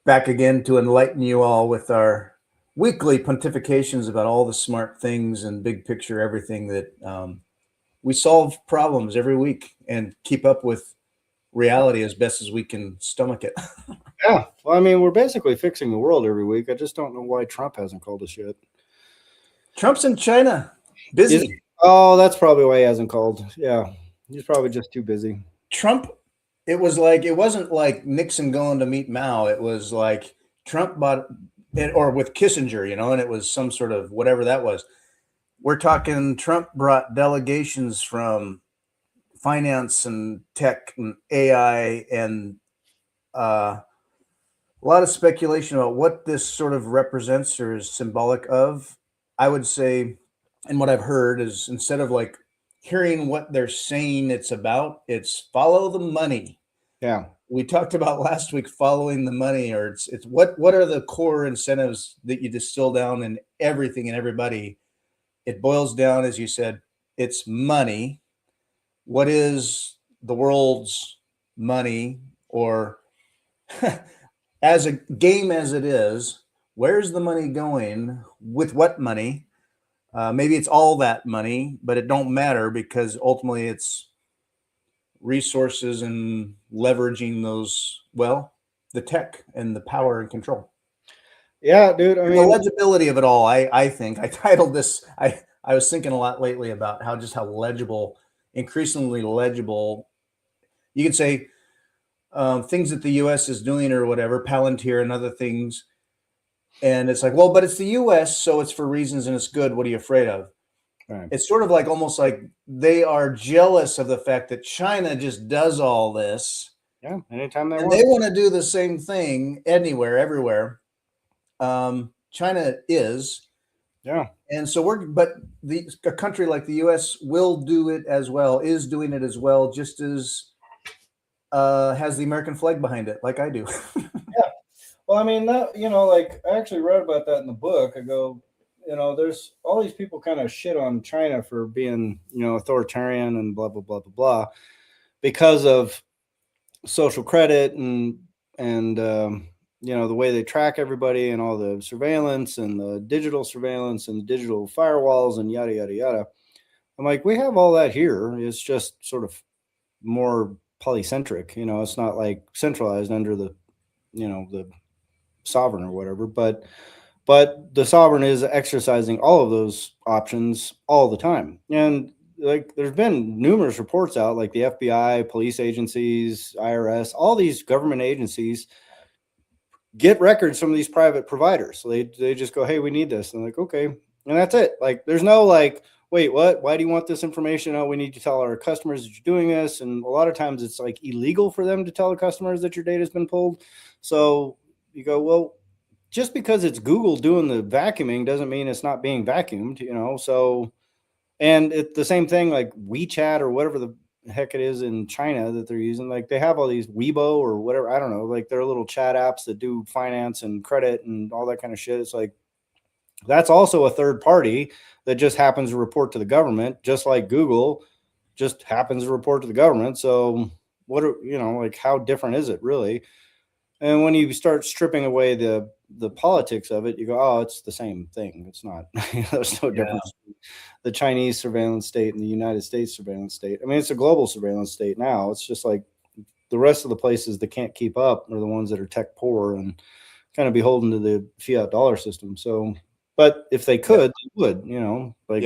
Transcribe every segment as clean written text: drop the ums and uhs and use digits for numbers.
Back again to enlighten you all with our weekly pontifications about all the smart things and big picture everything that we solve problems every week and keep up with reality as best as we can stomach it. Yeah. Well, I mean, we're basically fixing the world every week. I just don't know why Trump hasn't called us yet. Trump's in China, Is busy. Oh, that's probably why he hasn't called. Yeah. He's probably just too busy. Trump, it was like, it wasn't like Nixon going to meet Mao. It was like Trump bought it, or with Kissinger, and it was some sort of whatever that was. We're talking Trump brought delegations from finance and tech and AI and a lot of speculation about what this sort of represents or is symbolic of. I would say, and what I've heard is instead of like hearing what they're saying it's about, it's follow the money. Yeah. We talked about last week following the money, or it's what are the core incentives that you distill down in everything and everybody. It boils down, as you said, it's money. What is the world's money, or as a game as it is, where's the money going, with what money? Maybe it's all that money, but it don't matter because ultimately it's resources and leveraging those, well, the tech and the power and control. Yeah, dude. I And the mean, legibility of it all, I think I titled this, I was thinking a lot lately about how legible, increasingly legible, you could say, things that the U.S. is doing or whatever, Palantir and other things. And it's like, well, but it's the U.S., so it's for reasons and it's good. What are you afraid of? right. It's sort of like almost like they are jealous of the fact that China just does all this, Yeah. Anytime they and want. they want to do the same thing anywhere, everywhere. China is, Yeah. and so but a country like the U.S. will do it as well, is doing it as well, just as has the American flag behind it, like I do. Yeah. Well, I mean, that, like I actually wrote about that in the book. I go, there's all these people kind of shit on China for being, authoritarian and blah, blah, blah, blah, blah, because of social credit and the way they track everybody and all the surveillance and the digital surveillance and digital firewalls and yada, yada, yada. I'm like, we have all that here. It's just sort of more polycentric. It's not like centralized under the sovereign or whatever, but the sovereign is exercising all of those options all the time. And like there's been numerous reports out, like the FBI, police agencies, IRS, all these government agencies get records from these private providers. So they just go, hey, we need this. And I'm like, okay. And that's it. Like there's no like, wait, what? Why do you want this information? Oh, we need to tell our customers that you're doing this. And a lot of times it's like illegal for them to tell the customers that your data has been pulled. So you go, well, just because it's Google doing the vacuuming doesn't mean it's not being vacuumed. So, and it's the same thing like WeChat or whatever the heck it is in China that they're using. Like they have all these Weibo or whatever, I don't know, like they're little chat apps that do finance and credit and all that kind of shit. It's like that's also a third party that just happens to report to the government, just like Google just happens to report to the government. So what are, like how different is it really? And when you start stripping away the politics of it, you go, oh, it's the same thing. It's not. There's no difference. The Chinese surveillance state and the United States surveillance state. I mean, it's a global surveillance state now. It's just like the rest of the places that can't keep up are the ones that are tech poor and kind of beholden to the fiat dollar system. So, but if they could, they would. Like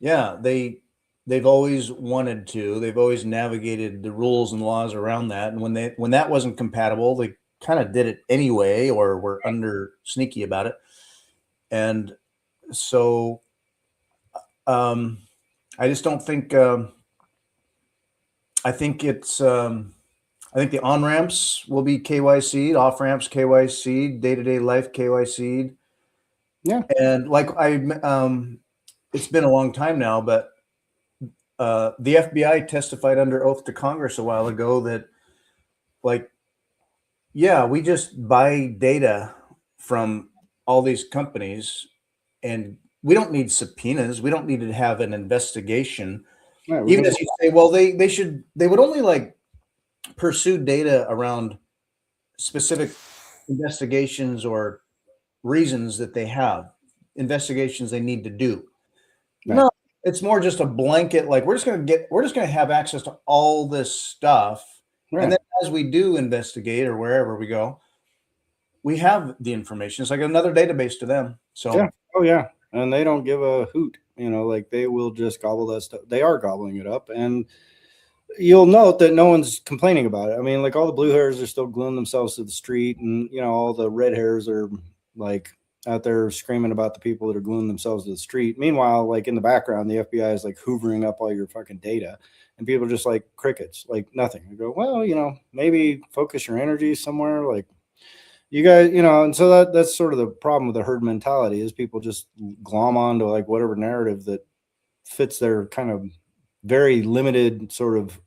Yeah, they've always wanted to. They've always navigated the rules and laws around that. And when that wasn't compatible, they kind of did it anyway, or were under sneaky about it. And so, I just don't think. I think it's. I think the on ramps will be KYC, off ramps KYC, day to day life KYC. Yeah. And like it's been a long time now, but the FBI testified under oath to Congress a while ago that, like, yeah, we just buy data from all these companies, and we don't need subpoenas. We don't need to have an investigation. Yeah, Even as you say, well, they would only like pursue data around specific investigations or reasons that they have, investigations they need to do. Right. No, it's more just a blanket, like we're just gonna have access to all this stuff. And Right. then as we do investigate or wherever we go, we have the information. It's like another database to them. So Yeah. Oh yeah. And they don't give a hoot, like they will just gobble that stuff. They are gobbling it up. And you'll note that no one's complaining about it. I mean, like all the blue hairs are still gluing themselves to the street, and all the red hairs are like out there screaming about the people that are gluing themselves to the street. Meanwhile, like in the background, the FBI is like hoovering up all your fucking data, and people are just like crickets, like nothing. You go, well, maybe focus your energy somewhere, like you guys, and so that's sort of the problem with the herd mentality is people just glom onto like whatever narrative that fits their kind of very limited sort of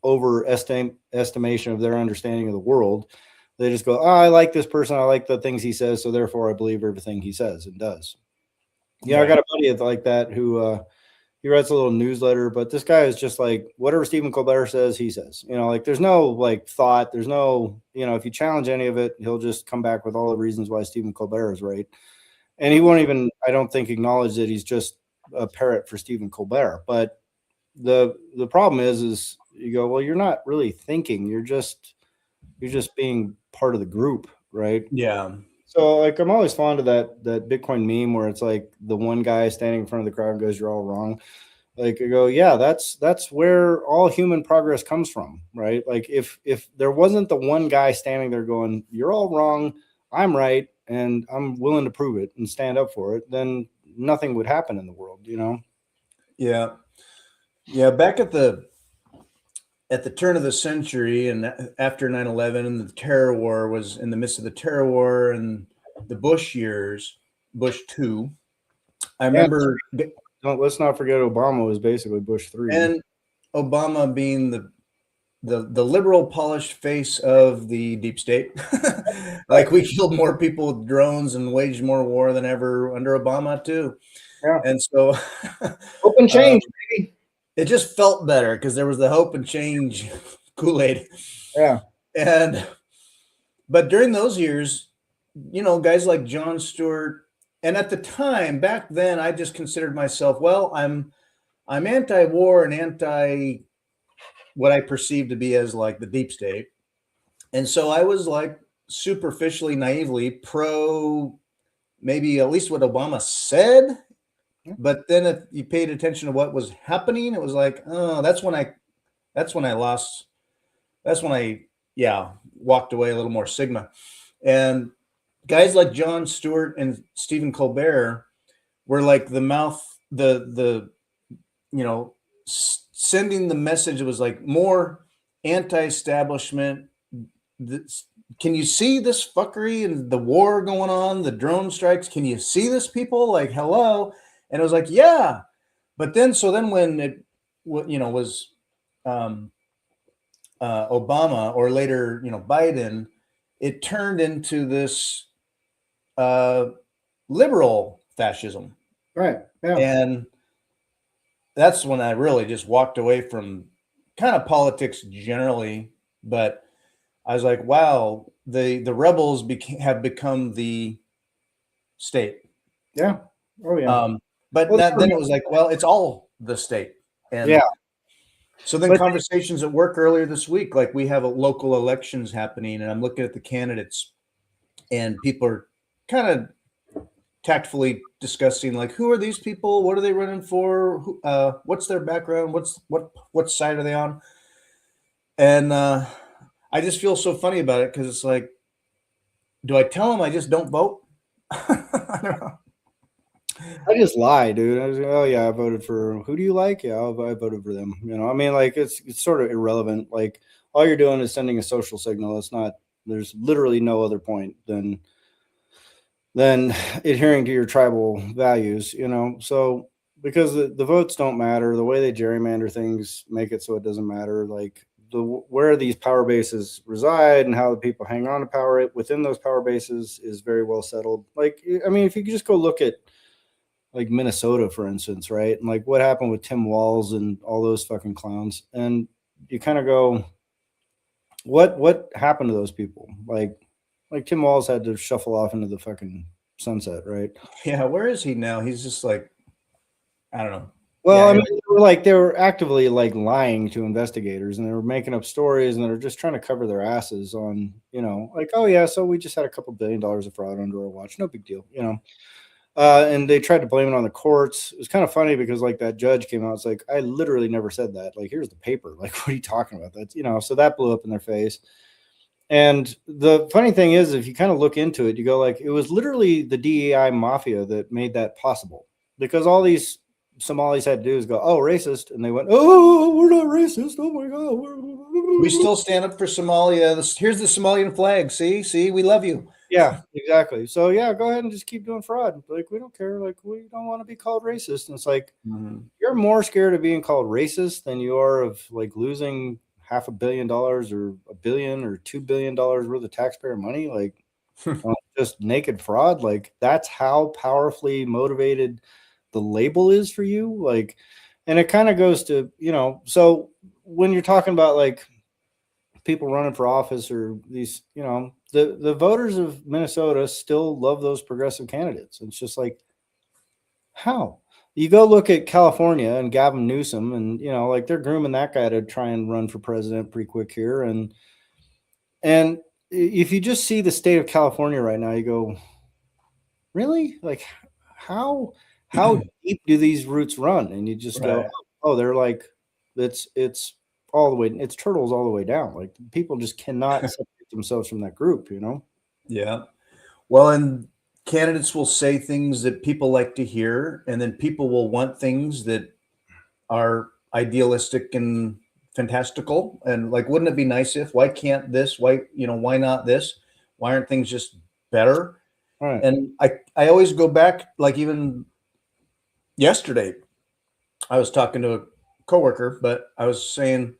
estimation of their understanding of the world. They just go, oh, I like this person. I like the things he says. So therefore I believe everything he says and does. Yeah. Right. I got a buddy like that who, he writes a little newsletter, but this guy is just like whatever Stephen Colbert says, he says, like there's no like thought, there's no, if you challenge any of it, he'll just come back with all the reasons why Stephen Colbert is right. And he won't even, I don't think, acknowledge that he's just a parrot for Stephen Colbert. But the problem is you go, well, you're not really thinking, you're just being part of the group, right? Yeah. So like I'm always fond of that Bitcoin meme where it's like the one guy standing in front of the crowd and goes, you're all wrong. Like I go, yeah, that's where all human progress comes from, right? Like if there wasn't the one guy standing there going, you're all wrong, I'm right, and I'm willing to prove it and stand up for it, then nothing would happen in the world, Yeah. Yeah. Back at the turn of the century and after 9/11 and the terror war was in the midst of the terror war and the Bush years, Bush 2. I remember. Let's not forget Obama was basically Bush 3. And Obama being the liberal polished face of the deep state. Like we killed more people with drones and waged more war than ever under Obama too. Yeah. And so hope and change, baby. It just felt better because there was the hope and change Kool-Aid. Yeah. But during those years, guys like Jon Stewart, and at the time back then, I just considered myself, well, I'm anti-war and anti what I perceived to be as like the deep state. And so I was like superficially, naively pro maybe at least what Obama said. But then if you paid attention to what was happening, it was like, oh, that's when I walked away a little more Sigma. And guys like Jon Stewart and Stephen Colbert were like the mouth, sending the message. It was like more anti-establishment. Can you see this fuckery and the war going on, the drone strikes? Can you see this, people? Like, hello. And it was like, yeah. But then when it, was Obama or later, Biden, it turned into this liberal fascism. Right. Yeah. And that's when I really just walked away from kind of politics generally. But I was like, wow, the rebels have become the state. Yeah. Oh, yeah. But then it was like, well, it's all the state. And yeah. So then conversations at work earlier this week, like we have local elections happening and I'm looking at the candidates and people are kind of tactfully discussing like, who are these people? What are they running for? What's their background? What side are they on? And I just feel so funny about it because it's like, do I tell them I just don't vote? I don't know. I just lie, dude. I just, oh yeah, I voted for. Who do you like? Yeah, I voted for them. I mean, like it's sort of irrelevant. Like all you're doing is sending a social signal. It's not. There's literally no other point than adhering to your tribal values. So because the votes don't matter, the way they gerrymander things make it so it doesn't matter. Like where these power bases reside and how the people hang on to power within those power bases is very well settled. Like I mean, if you could just go look at like Minnesota, for instance, right? And like what happened with Tim Walz and all those fucking clowns. And you kind of go, what happened to those people? Like Like Tim Walz had to shuffle off into the fucking sunset, right? Yeah, where is he now? He's just like, I don't know. Well, Yeah, I mean, they were actively like lying to investigators, and they were making up stories, and they're just trying to cover their asses on, like, oh yeah, so we just had a couple $1 billion of fraud under our watch, no big deal, and they tried to blame it on the courts. It was kind of funny because like that judge came out, it's like, I literally never said that. Like, here's the paper. Like, what are you talking about? That's so that blew up in their face. And the funny thing is, if you kind of look into it, you go like, it was literally the DEI mafia that made that possible, because all these Somalis had to do is go, oh, racist. And they went, oh, we're not racist. Oh my God. we still stand up for Somalia. Here's the Somalian flag. See, we love you. Yeah, exactly. So yeah, go ahead and just keep doing fraud. Like, we don't care. Like, we don't want to be called racist. And it's like, you're more scared of being called racist than you are of like losing $500 million or $1 billion or $2 billion worth of taxpayer money, like just naked fraud. Like, that's how powerfully motivated the label is for you. Like, and it kind of goes to, so when you're talking about like people running for office or these, the voters of Minnesota still love those progressive candidates. It's just like, how? You go look at California and Gavin Newsom, and like they're grooming that guy to try and run for president pretty quick here. And if you just see the state of California right now, you go, really? Like, how deep do these roots run? And you just go, oh, they're like, it's all the way, it's turtles all the way down. Like, people just cannot separate themselves from that group, Yeah. Well, and candidates will say things that people like to hear, and then people will want things that are idealistic and fantastical. And like, wouldn't it be nice if, why can't this? Why not this? Why aren't things just better? Right. And I always go back, like even yesterday, I was talking to a coworker, but I was saying,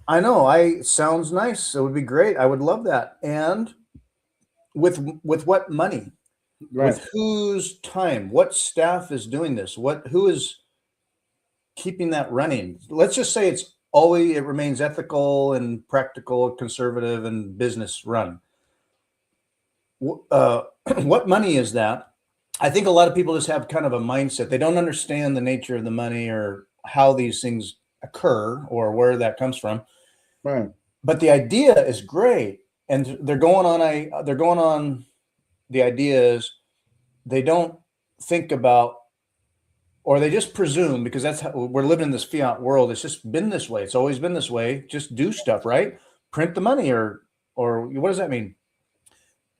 I know, sounds nice. It would be great. I would love that. And with what money? Right. With whose time? What staff is doing this? Who is keeping that running? Let's just say it remains ethical and practical, conservative, and business run. What money is that? I think a lot of people just have kind of a mindset. They don't understand the nature of the money or how these things occur or where that comes from. Right. But the idea is great. And they're going on the idea is they don't think about, or they just presume, because that's how we're living in this fiat world. It's just been this way. It's always been this way. Just do stuff, right? Print the money, or what does that mean?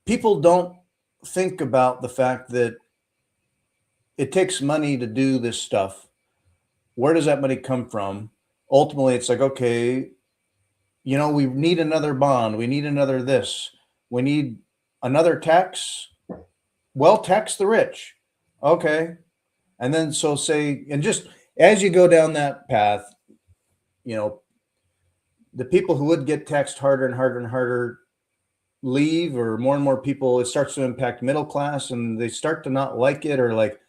People don't think about the fact that it takes money to do this stuff. Where does that money come from? Ultimately, it's like, okay, we need another bond. We need another this. We need another tax. Well, tax the rich. Okay. And then and just as you go down that path, the people who would get taxed harder and harder and harder leave, or more and more people, it starts to impact middle class, and they start to not like it, or like,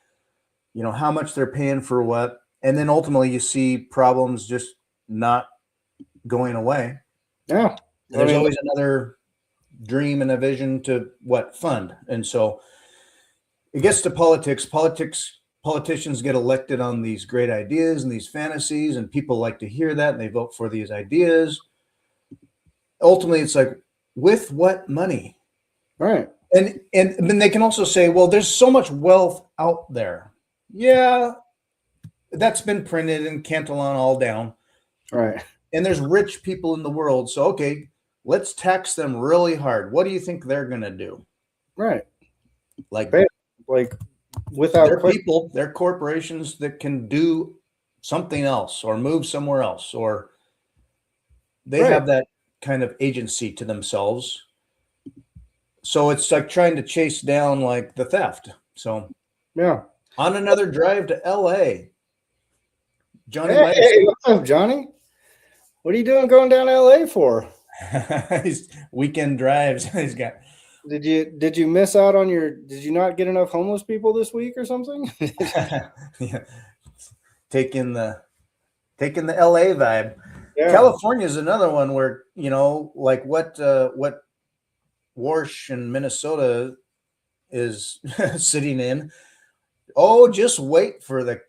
how much they're paying for what. And then ultimately you see problems just not going away. Yeah. There's always another dream and a vision to fund. And so it gets to politics. Politicians get elected on these great ideas and these fantasies, and people like to hear that, and they vote for these ideas. Ultimately, it's like, with what money? Right. And then they can also say, well, there's so much wealth out there. Yeah, that's been printed and Cantillon all down. Right. And there's rich people in the world. So, okay, let's tax them really hard. What do you think they're going to do? Right. Like without they're people, they're corporations that can do something else or move somewhere else, or they have that kind of agency to themselves. So it's like trying to chase down like the theft. So yeah. On another drive to LA, Johnny. Hey, what's up, Johnny? What are you doing going down to LA for? He's weekend drives. He's got. Did you miss out on did you not get enough homeless people this week or something? Yeah. Taking the LA vibe. Yeah. California is another one where, like what Warsh in Minnesota is sitting in. Oh, just wait for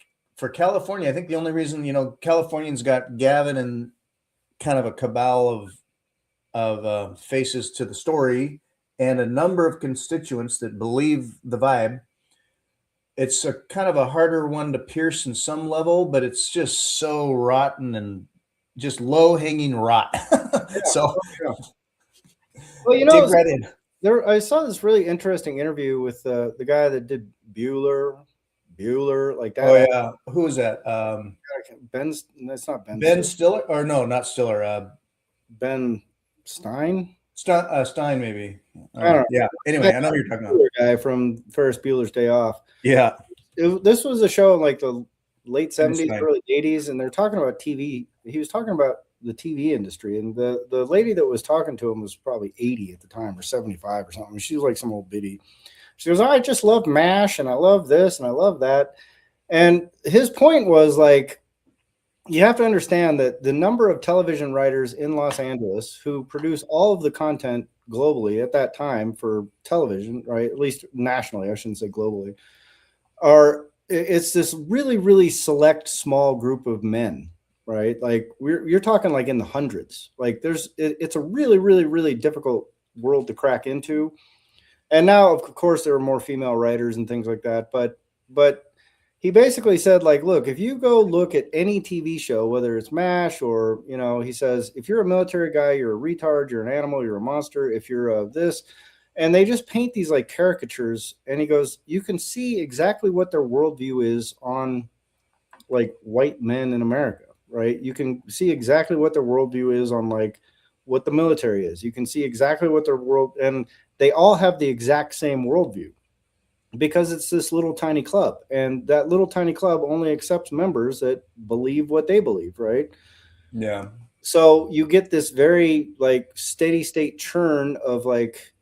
California. I think the only reason, Californians got Gavin and kind of a cabal of faces to the story and a number of constituents that believe the vibe. It's a kind of a harder one to pierce in some level, but it's just so rotten and just low hanging rot. So yeah. Well, dig right in. I saw this really interesting interview with the guy that did Bueller, like that. Oh yeah, who is that? Ben's. That's not Ben. Ben Stiller, or no, not Stiller. Ben Stein. Stein, maybe. I don't know. Yeah. Anyway, I know who you're talking about. Guy from Ferris Bueller's Day Off. Yeah. This was a show in like the late 70s, early 80s, and they're talking about TV. He was talking about the TV industry, and the lady that was talking to him was probably 80 at the time, or 75 or something. She was like some old biddy. She goes, I just love MASH, and I love this, and I love that. And his point was like, you have to understand that the number of television writers in Los Angeles who produce all of the content globally at that time for television, right? At least nationally, I shouldn't say globally, it's this really, really select small group of men, right? Like you're talking like in the hundreds. Like it's a really, really, really difficult world to crack into. And now, of course, there are more female writers and things like that. But he basically said, like, look, if you go look at any TV show, whether it's MASH or, he says, if you're a military guy, you're a retard, you're an animal, you're a monster, if you're this, and they just paint these like caricatures. And he goes, you can see exactly what their worldview is on like white men in America, right? You can see exactly what their worldview is on like what the military is. You can see exactly what their and they all have the exact same worldview. Because it's this little tiny club, and that little tiny club only accepts members that believe what they believe, right? Yeah. So you get this very like steady state churn of like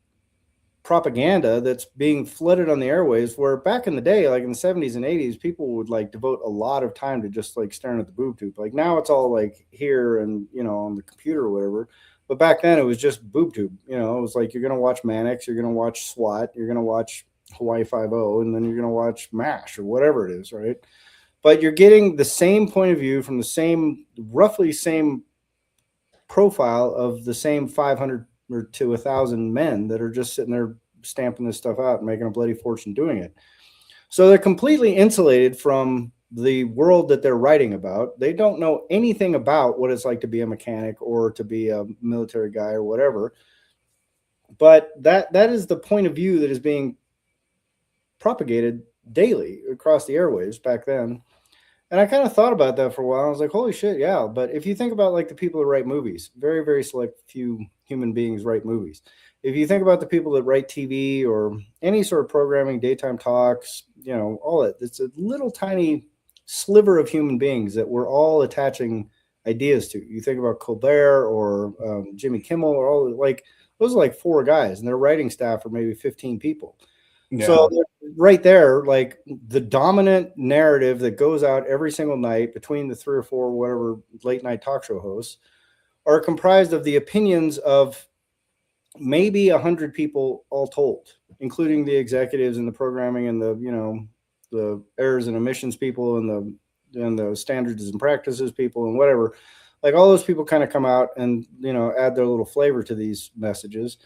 propaganda that's being flooded on the airwaves, where back in the day, like in the 70s and 80s, people would like devote a lot of time to just like staring at the boob tube. Like now it's all like here and, on the computer or whatever. But back then it was just boob tube. It was like, you're going to watch Mannix, you're going to watch SWAT, you're going to watch Hawaii Five-0, and then you're going to watch MASH or whatever it is, right? But you're getting the same point of view from the roughly same profile of the same 500 or to 1,000 men that are just sitting there stamping this stuff out and making a bloody fortune doing it. So they're completely insulated from the world that they're writing about. They don't know anything about what it's like to be a mechanic or to be a military guy or whatever. But that is the point of view that is being propagated daily across the airwaves back then. And I kind of thought about that for a while. I was like, holy shit, yeah. But if you think about like the people that write movies, very, very select few human beings write movies. If you think about the people that write TV or any sort of programming, daytime talks, all that, it's a little tiny sliver of human beings that we're all attaching ideas to. You think about Colbert or Jimmy Kimmel or all like, those are like 4 guys and their writing staff are maybe 15 people. Yeah. So right there, like the dominant narrative that goes out every single night between the 3 or 4, whatever late night talk show hosts are comprised of the opinions of maybe 100 people all told, including the executives and the programming and the errors and omissions people and the standards and practices people and whatever. Like all those people kind of come out and, add their little flavor to these messages.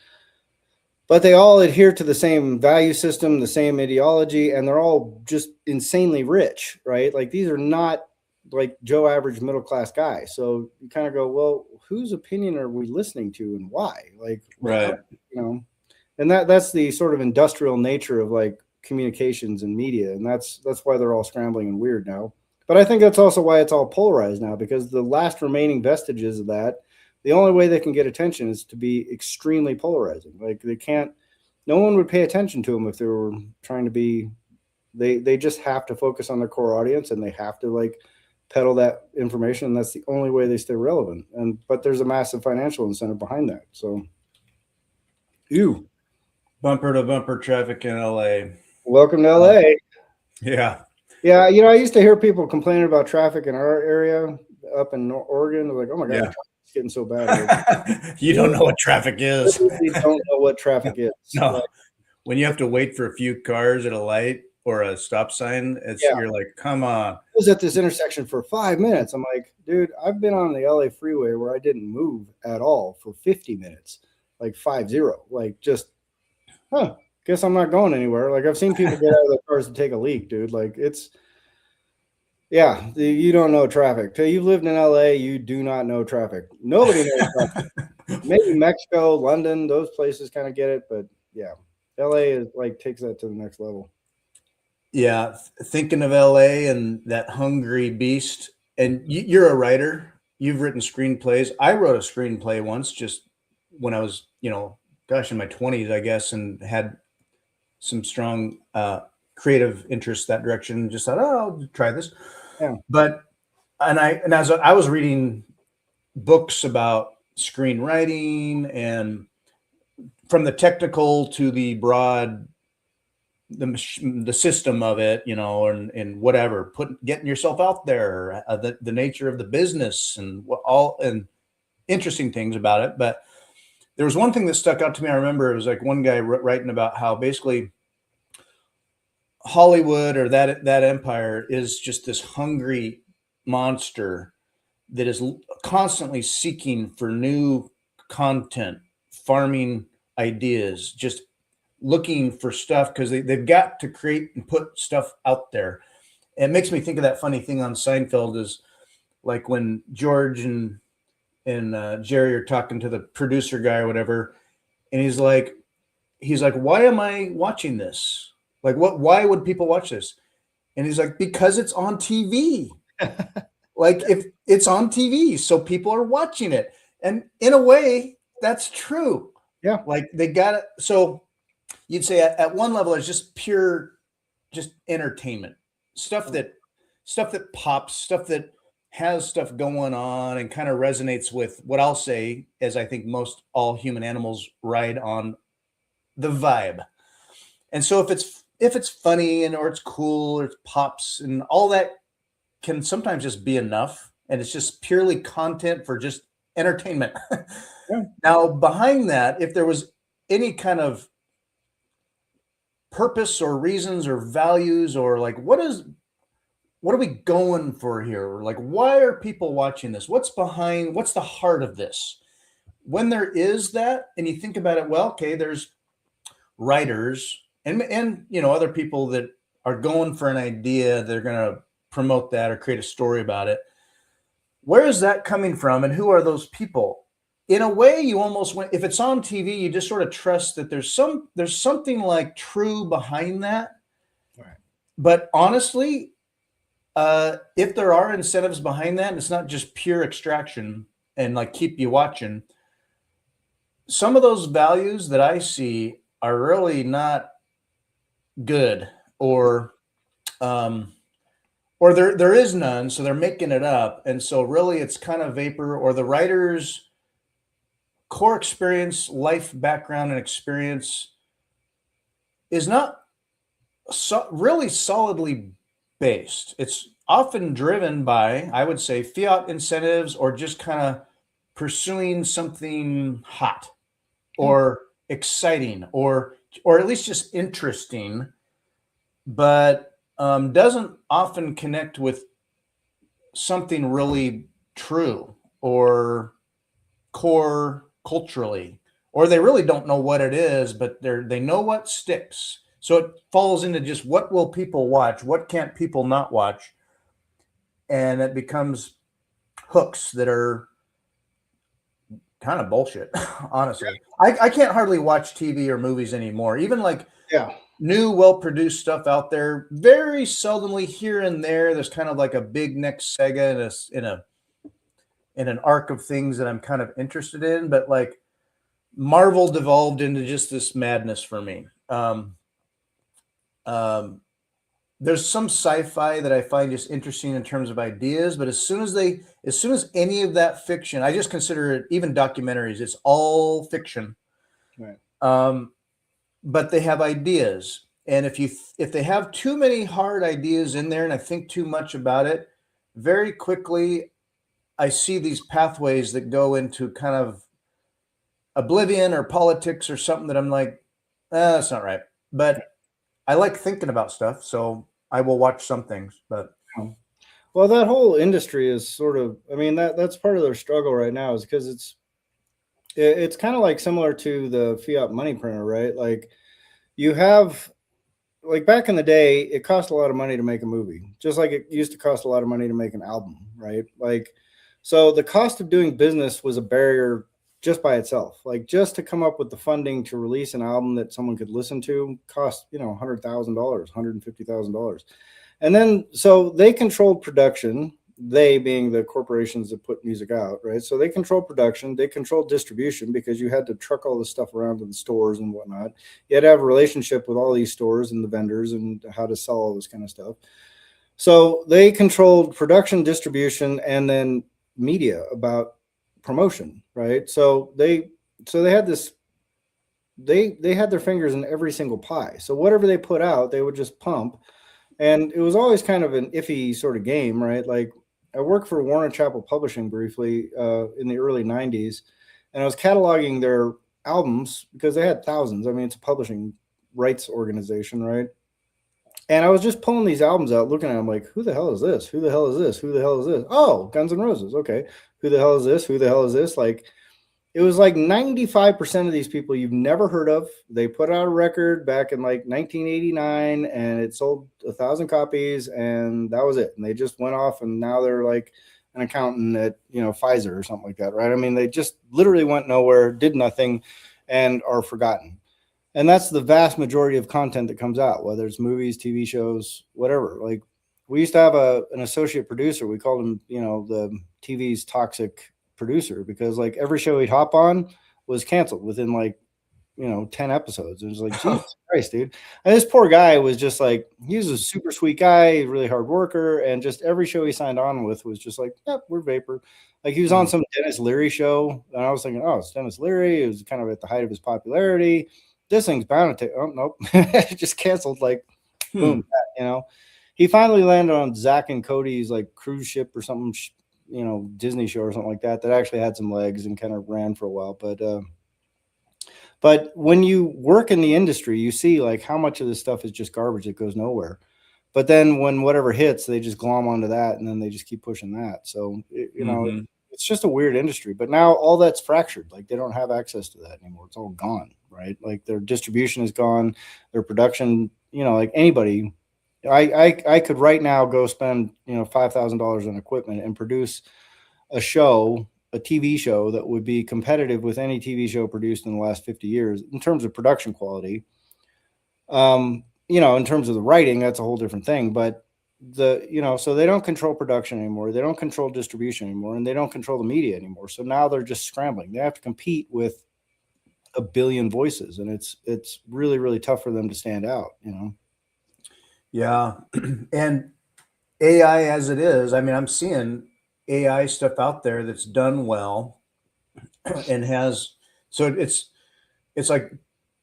But they all adhere to the same value system, the same ideology, and they're all just insanely rich, right? Like these are not like Joe average middle-class guys. So you kind of go, well, whose opinion are we listening to and why? Like, right. And that's the sort of industrial nature of like communications and media. And that's why they're all scrambling and weird now. But I think that's also why it's all polarized now, because the last remaining vestiges of that, the only way they can get attention is to be extremely polarizing. Like no one would pay attention to them if they were trying to be, they just have to focus on their core audience and they have to like peddle that information. And that's the only way they stay relevant. But there's a massive financial incentive behind that. So bumper to bumper traffic in LA. Welcome to LA. Yeah. Yeah. I used to hear people complaining about traffic in our area up in Oregon. They're like, oh my God, getting so bad. You don't know what traffic is. Literally don't know what traffic is. No. Like, When you have to wait for a few cars at a light or a stop sign, you're like, come on. I was at this intersection for 5 minutes. I'm like, dude, I've been on the LA freeway where I didn't move at all for 50 minutes, like 50. Like, just, guess I'm not going anywhere. Like, I've seen people get out of their cars to take a leak, dude. Like, you don't know traffic. Till you've lived in LA, you do not know traffic. Nobody knows traffic. Maybe Mexico, London, those places kind of get it, but yeah, LA is like takes that to the next level. Yeah, thinking of LA and that hungry beast. And you're a writer. You've written screenplays. I wrote a screenplay once, just when I was, in my 20s, I guess, and had some strong creative interest that direction. Just thought, I'll try this. Yeah. But as I was reading books about screenwriting, and from the technical to the broad, the system of it, and whatever, getting yourself out there, the nature of the business, and and interesting things about it. But there was one thing that stuck out to me. I remember it was like one guy writing about how basically Hollywood, or that empire, is just this hungry monster that is constantly seeking for new content, farming ideas, just looking for stuff because they've got to create and put stuff out there. And it makes me think of that funny thing on Seinfeld, is like when George and Jerry are talking to the producer guy or whatever, and he's like, why am I watching this? Like, why would people watch this? And he's like, because it's on TV. Like, if it's on TV, so people are watching it. And in a way, that's true. Yeah. Like, they got it. So you'd say at one level, it's just pure, just entertainment, stuff that pops, stuff that has stuff going on and kind of resonates with what I'll say, as I think most all human animals ride on, the vibe. And so if it's funny or it's cool or it pops, and all that can sometimes just be enough, and it's just purely content for just entertainment. Yeah. Now, behind that, if there was any kind of purpose or reasons or values, or like, what are we going for here? Like, why are people watching this? What's the heart of this? When there is that, and you think about it, well, okay, there's writers and other people that are going for an idea. They're going to promote that or create a story about it. Where is that coming from, and who are those people? In a way, you almost, if it's on TV, you just sort of trust that there's something like true behind that. Right. But honestly, if there are incentives behind that, and it's not just pure extraction and like keep you watching, some of those values that I see are really not good, or there is none, so they're making it up. And so really it's kind of vapor, or the writer's core experience, life background and experience is not really solidly based. It's often driven by, I would say, fiat incentives, or just kind of pursuing something hot or exciting, or at least just interesting, but doesn't often connect with something really true or core culturally, or they really don't know what it is, but they know what sticks. So it falls into just, what will people watch? What can't people not watch? And it becomes hooks that are kind of bullshit, honestly. I can't hardly watch TV or movies anymore. Even like new, well-produced stuff out there, very seldomly here and there, there's kind of like a big next saga in an arc of things that I'm kind of interested in. But like, Marvel devolved into just this madness for me. There's some sci-fi that I find just interesting in terms of ideas, but as soon as any of that fiction, I just consider it, even documentaries, it's all fiction. Right. But they have ideas, and if they have too many hard ideas in there, and I think too much about it, very quickly I see these pathways that go into kind of oblivion or politics or something that I'm like, that's not right. But I like thinking about stuff, so I will watch some things. But well, that whole industry is sort of, I mean, that's part of their struggle right now, is because it's kind of like similar to the fiat money printer, right? Like you have, like back in the day, it cost a lot of money to make a movie, just like it used to cost a lot of money to make an album, right? Like, so the cost of doing business was a barrier just by itself. Like just to come up with the funding to release an album that someone could listen to cost, $100,000, $150,000. And then, so they controlled production, they being the corporations that put music out, right? So they control production, they control distribution, because you had to truck all this stuff around to the stores and whatnot. You had to have a relationship with all these stores and the vendors and how to sell all this kind of stuff. So they controlled production, distribution, and then media about promotion, right? So they had this, they had their fingers in every single pie. So whatever they put out, they would just pump. And it was always kind of an iffy sort of game, right? Like I worked for Warner Chappell Publishing briefly in the early 90s, and I was cataloging their albums because they had thousands. I mean, it's a publishing rights organization, right? And I was just pulling these albums out, looking at them like, who the hell is this? Who the hell is this? Who the hell is this? Oh, Guns N' Roses. Okay. Who the hell is this? Who the hell is this? Like, it was like 95% of these people you've never heard of. They put out a record back in like 1989 and it sold 1,000 copies and that was it. And they just went off and now they're like an accountant at, Pfizer or something like that, right? I mean, they just literally went nowhere, did nothing, and are forgotten. And that's the vast majority of content that comes out, whether it's movies, TV shows, whatever. Like we used to have an associate producer. We called him, the TV's toxic producer, because like every show he'd hop on was canceled within like 10 episodes. It was like, Jesus Christ, dude. And this poor guy was just like, he was a super sweet guy, really hard worker, and just every show he signed on with was just like, yep, we're vapor. Like he was on some Dennis Leary show, and I was thinking, oh, it's Dennis Leary. It was kind of at the height of his popularity. This thing's bound to take, oh nope. It just canceled, like boom. He finally landed on Zach and Cody's like cruise ship or something, Disney show or something like that actually had some legs and kind of ran for a while. But when you work in the industry, you see like how much of this stuff is just garbage that goes nowhere. But then when whatever hits, they just glom onto that and then they just keep pushing that. So, it's just a weird industry. But now all that's fractured. Like they don't have access to that anymore. It's all gone, right? Like their distribution is gone, their production, like anybody. I could right now go spend $5,000 on equipment and produce a TV show that would be competitive with any TV show produced in the last 50 years in terms of production quality. In terms of the writing, that's a whole different thing. But so they don't control production anymore, they don't control distribution anymore, and they don't control the media anymore. So now they're just scrambling. They have to compete with a billion voices, and it's really, really tough for them to stand out. Yeah. And AI as it is, I mean, I'm seeing AI stuff out there that's done well and it's like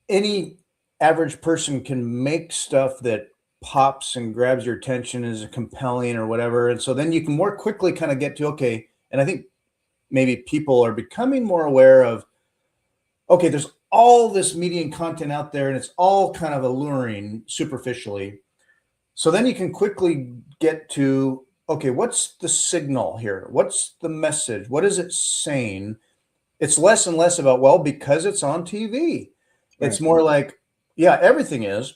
any average person can make stuff that pops and grabs your attention, is compelling or whatever. And so then you can more quickly kind of get to, okay. And I think maybe people are becoming more aware of, okay, there's all this media and content out there and it's all kind of alluring superficially. So then you can quickly get to, okay, what's the signal here? What's the message? What is it saying? It's less and less about, well, because it's on TV. It's more like, yeah, everything is.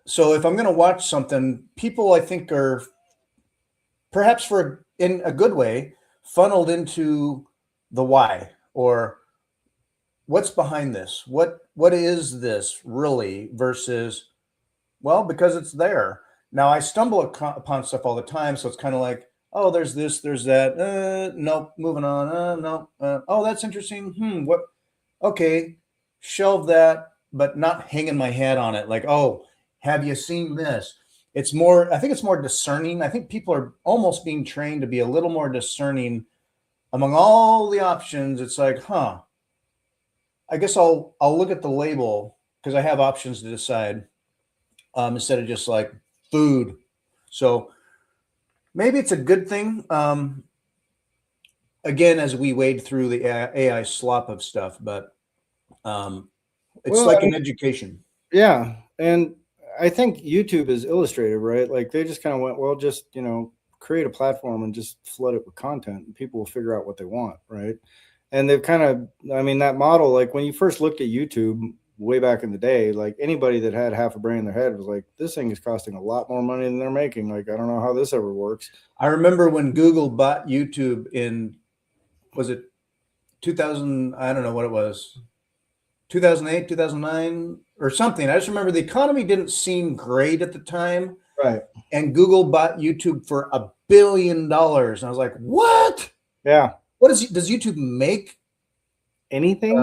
So if I'm going to watch something, people I think are perhaps in a good way funneled into the why, or what's behind this? What is this really, versus, well, because it's there. Now I stumble upon stuff all the time, so it's kind of like, oh, there's this, there's that. Nope, moving on. No. Oh, that's interesting. What? Okay, shelve that, but not hanging my head on it. Like, oh, have you seen this? It's more. I think it's more discerning. I think people are almost being trained to be a little more discerning among all the options. It's like, I guess I'll look at the label because I have options to decide. Instead of just like food. So maybe it's a good thing. again, as we wade through the AI slop of stuff, but it's Well, like I an mean, education. yeah, and I think YouTube is illustrative, right? Like they just kind of went, well, just create a platform and just flood it with content, and people will figure out what they want, right? And they've kind of, I mean, that model, like when you first looked at YouTube way back in the day, like anybody that had half a brain in their head was like, this thing is costing a lot more money than they're making. Like, I don't know how this ever works. I remember when Google bought YouTube in, was it 2000? I don't know what it was, 2008, 2009 or something. I just remember the economy didn't seem great at the time. Right. And Google bought YouTube for $1 billion. And I was like, what? Yeah. What does YouTube make Anything?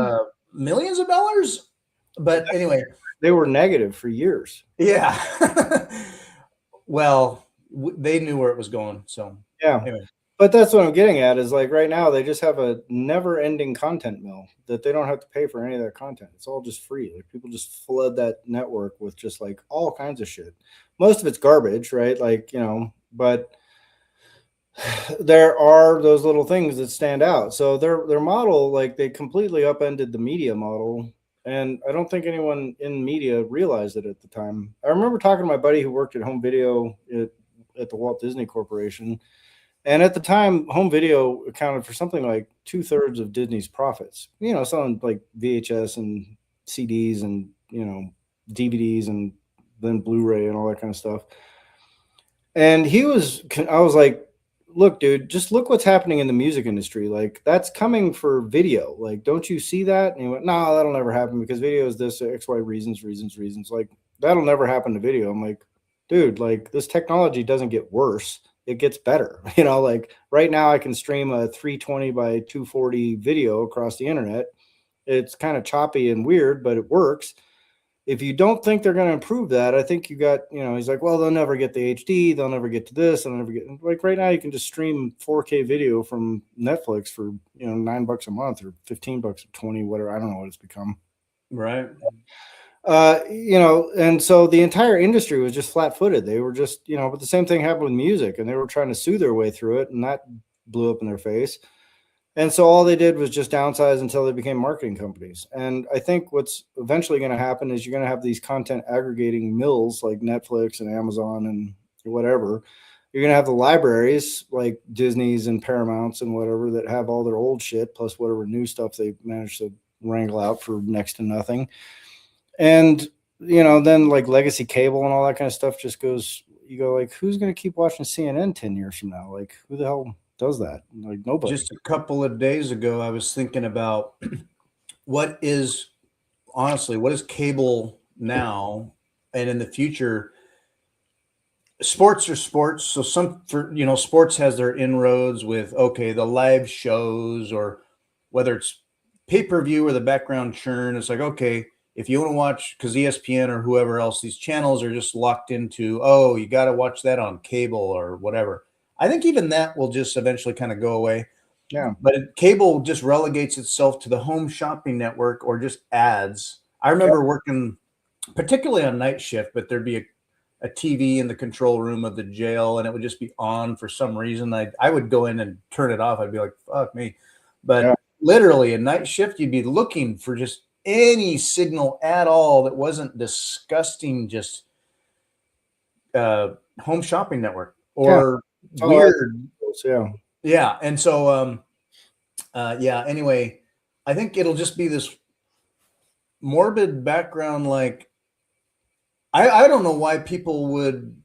millions of dollars? But anyway, They were negative for years. yeah. Well, they knew where it was going. So Yeah. anyway. But that's what I'm getting at is like right now they just have a never ending content mill that they don't have to pay for any of that content. It's all just free. Like people just flood that network with just like all kinds of shit. Most of it's garbage, right? Like, but there are those little things that stand out. So their model, like they completely upended the media model. And I don't think anyone in media realized it at the time. I remember talking to my buddy who worked at home video at the Walt Disney Corporation. And at the time, home video accounted for something like 2/3 of Disney's profits, selling like VHS and CDs and, DVDs and then Blu-ray and all that kind of stuff. And I was like, look, dude, just look what's happening in the music industry. Like that's coming for video. Like, don't you see that? And he went, no, that'll never happen because video is this X, Y reasons. Like that'll never happen to video. I'm like, dude, like this technology doesn't get worse. It gets better. Like right now I can stream a 320 by 240 video across the internet. It's kind of choppy and weird, but it works. If you don't think they're going to improve that, I think you got, he's like, well, they'll never get the HD. They'll never get to this. They'll never get, like right now you can just stream 4K video from Netflix for, $9 a month or $15 or 20, whatever. I don't know what it's become. Right. And so the entire industry was just flat footed. They were just, but the same thing happened with music and they were trying to sue their way through it and that blew up in their face. And so all they did was just downsize until they became marketing companies. And I think what's eventually going to happen is you're going to have these content aggregating mills like Netflix and Amazon and whatever. You're going to have the libraries like Disney's and Paramount's and whatever that have all their old shit plus whatever new stuff they managed to wrangle out for next to nothing. And, then like legacy cable and all that kind of stuff just goes, you go like, who's going to keep watching CNN 10 years from now? Like who the hell does that? Like nobody. Just a couple of days ago, I was thinking about what is cable now and in the future. Sports are sports. So sports has their inroads with, the live shows or whether it's pay-per-view or the background churn. It's like, okay, if you want to watch, because ESPN or whoever else, these channels are just locked into, you got to watch that on cable or whatever. I think even that will just eventually kind of go away. Yeah. But cable just relegates itself to the home shopping network or just ads. I remember working particularly on night shift, but there'd be a TV in the control room of the jail and it would just be on for some reason. I would go in and turn it off. I'd be like, fuck me. But literally a night shift, you'd be looking for just any signal at all that wasn't disgusting, just home shopping network or weird. Yeah. And so, anyway, I think it'll just be this morbid background. Like, I don't know why people would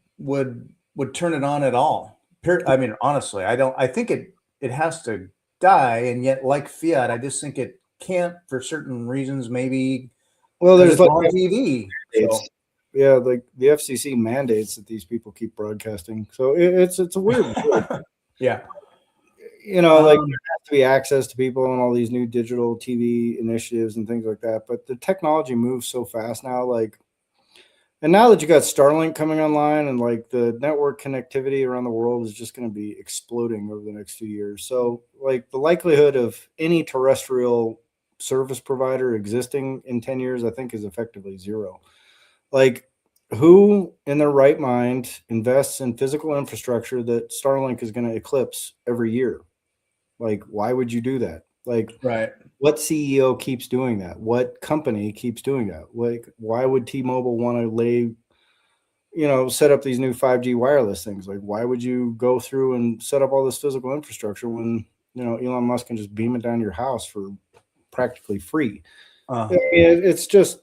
turn it on at all. I mean, honestly, I think it has to die. And yet like Fiat, I just think it can't for certain reasons, maybe. Well, there's like on TV. So. Yeah, like the FCC mandates that these people keep broadcasting. So it's a weird. Yeah. Like there has to be access to people and all these new digital TV initiatives and things like that. But the technology moves so fast now. Like, and now that you got Starlink coming online and like the network connectivity around the world is just going to be exploding over the next few years. So like the likelihood of any terrestrial service provider existing in 10 years, I think is effectively zero. Like who in their right mind invests in physical infrastructure that Starlink is going to eclipse every year? Like, why would you do that? Like, Right. what CEO keeps doing that? What company keeps doing that? Like, why would T-Mobile want to set up these new 5G wireless things? Like, why would you go through and set up all this physical infrastructure when, Elon Musk can just beam it down to your house for practically free? It's just,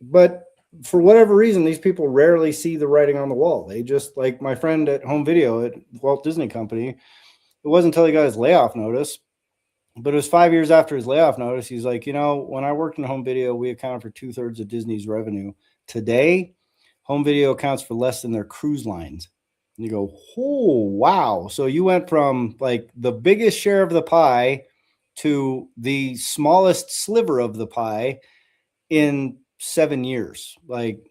but for whatever reason, these people rarely see the writing on the wall. They just, like my friend at Home Video at Walt Disney Company, it wasn't until he got his layoff notice, but it was 5 years after his layoff notice. He's like, when I worked in home video, we accounted for 2/3 of Disney's revenue. Today, home video accounts for less than their cruise lines. And you go, oh, wow. So you went from like the biggest share of the pie to the smallest sliver of the pie in 7 years. Like,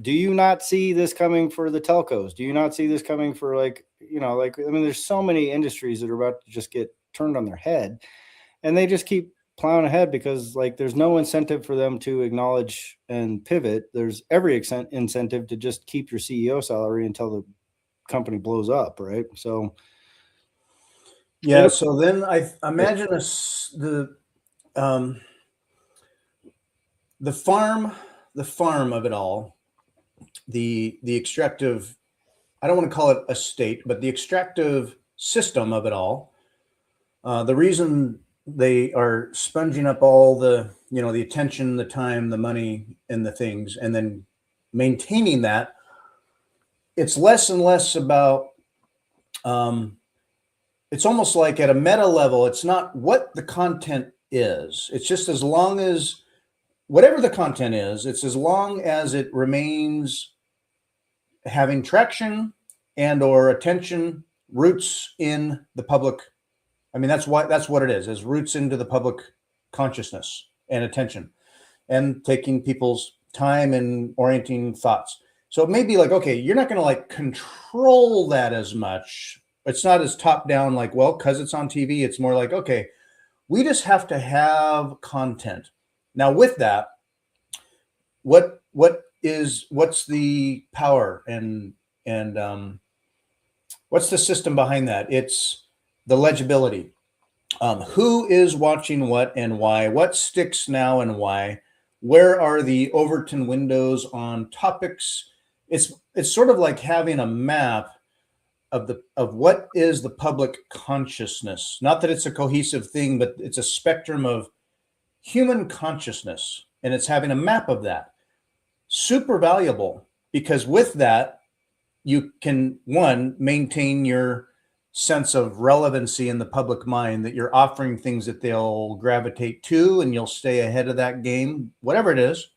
do you not see this coming for the telcos? Do you not see this coming for there's so many industries that are about to just get turned on their head, and they just keep plowing ahead because there's no incentive for them to acknowledge and pivot. There's every incentive to just keep your CEO salary until the company blows up. Right. So. Yeah. So then I imagine the farm of it all, the extractive, I don't want to call it a state, but the extractive system of it all. The reason they are sponging up all the, the attention, the time, the money, and the things, and then maintaining that, it's less and less about, it's almost like at a meta level, it's not what the content is. It's just as long as whatever the content is, it's as long as it remains having traction and or attention, roots in the public. I mean, that's what it is roots into the public consciousness and attention and taking people's time and orienting thoughts. So it may be like, okay, you're not going to control that as much. It's not as top down, because it's on TV. It's more like, okay, we just have to have content. Now with that, what's the power and what's the system behind that? It's the legibility. Who is watching what and why? What sticks now and why? Where are the Overton windows on topics? It's sort of like having a map of what is the public consciousness. Not that it's a cohesive thing, but it's a spectrum of human consciousness, and it's having a map of that. Super valuable, because with that, you can, one, maintain your sense of relevancy in the public mind, that you're offering things that they'll gravitate to, and you'll stay ahead of that game, whatever it is.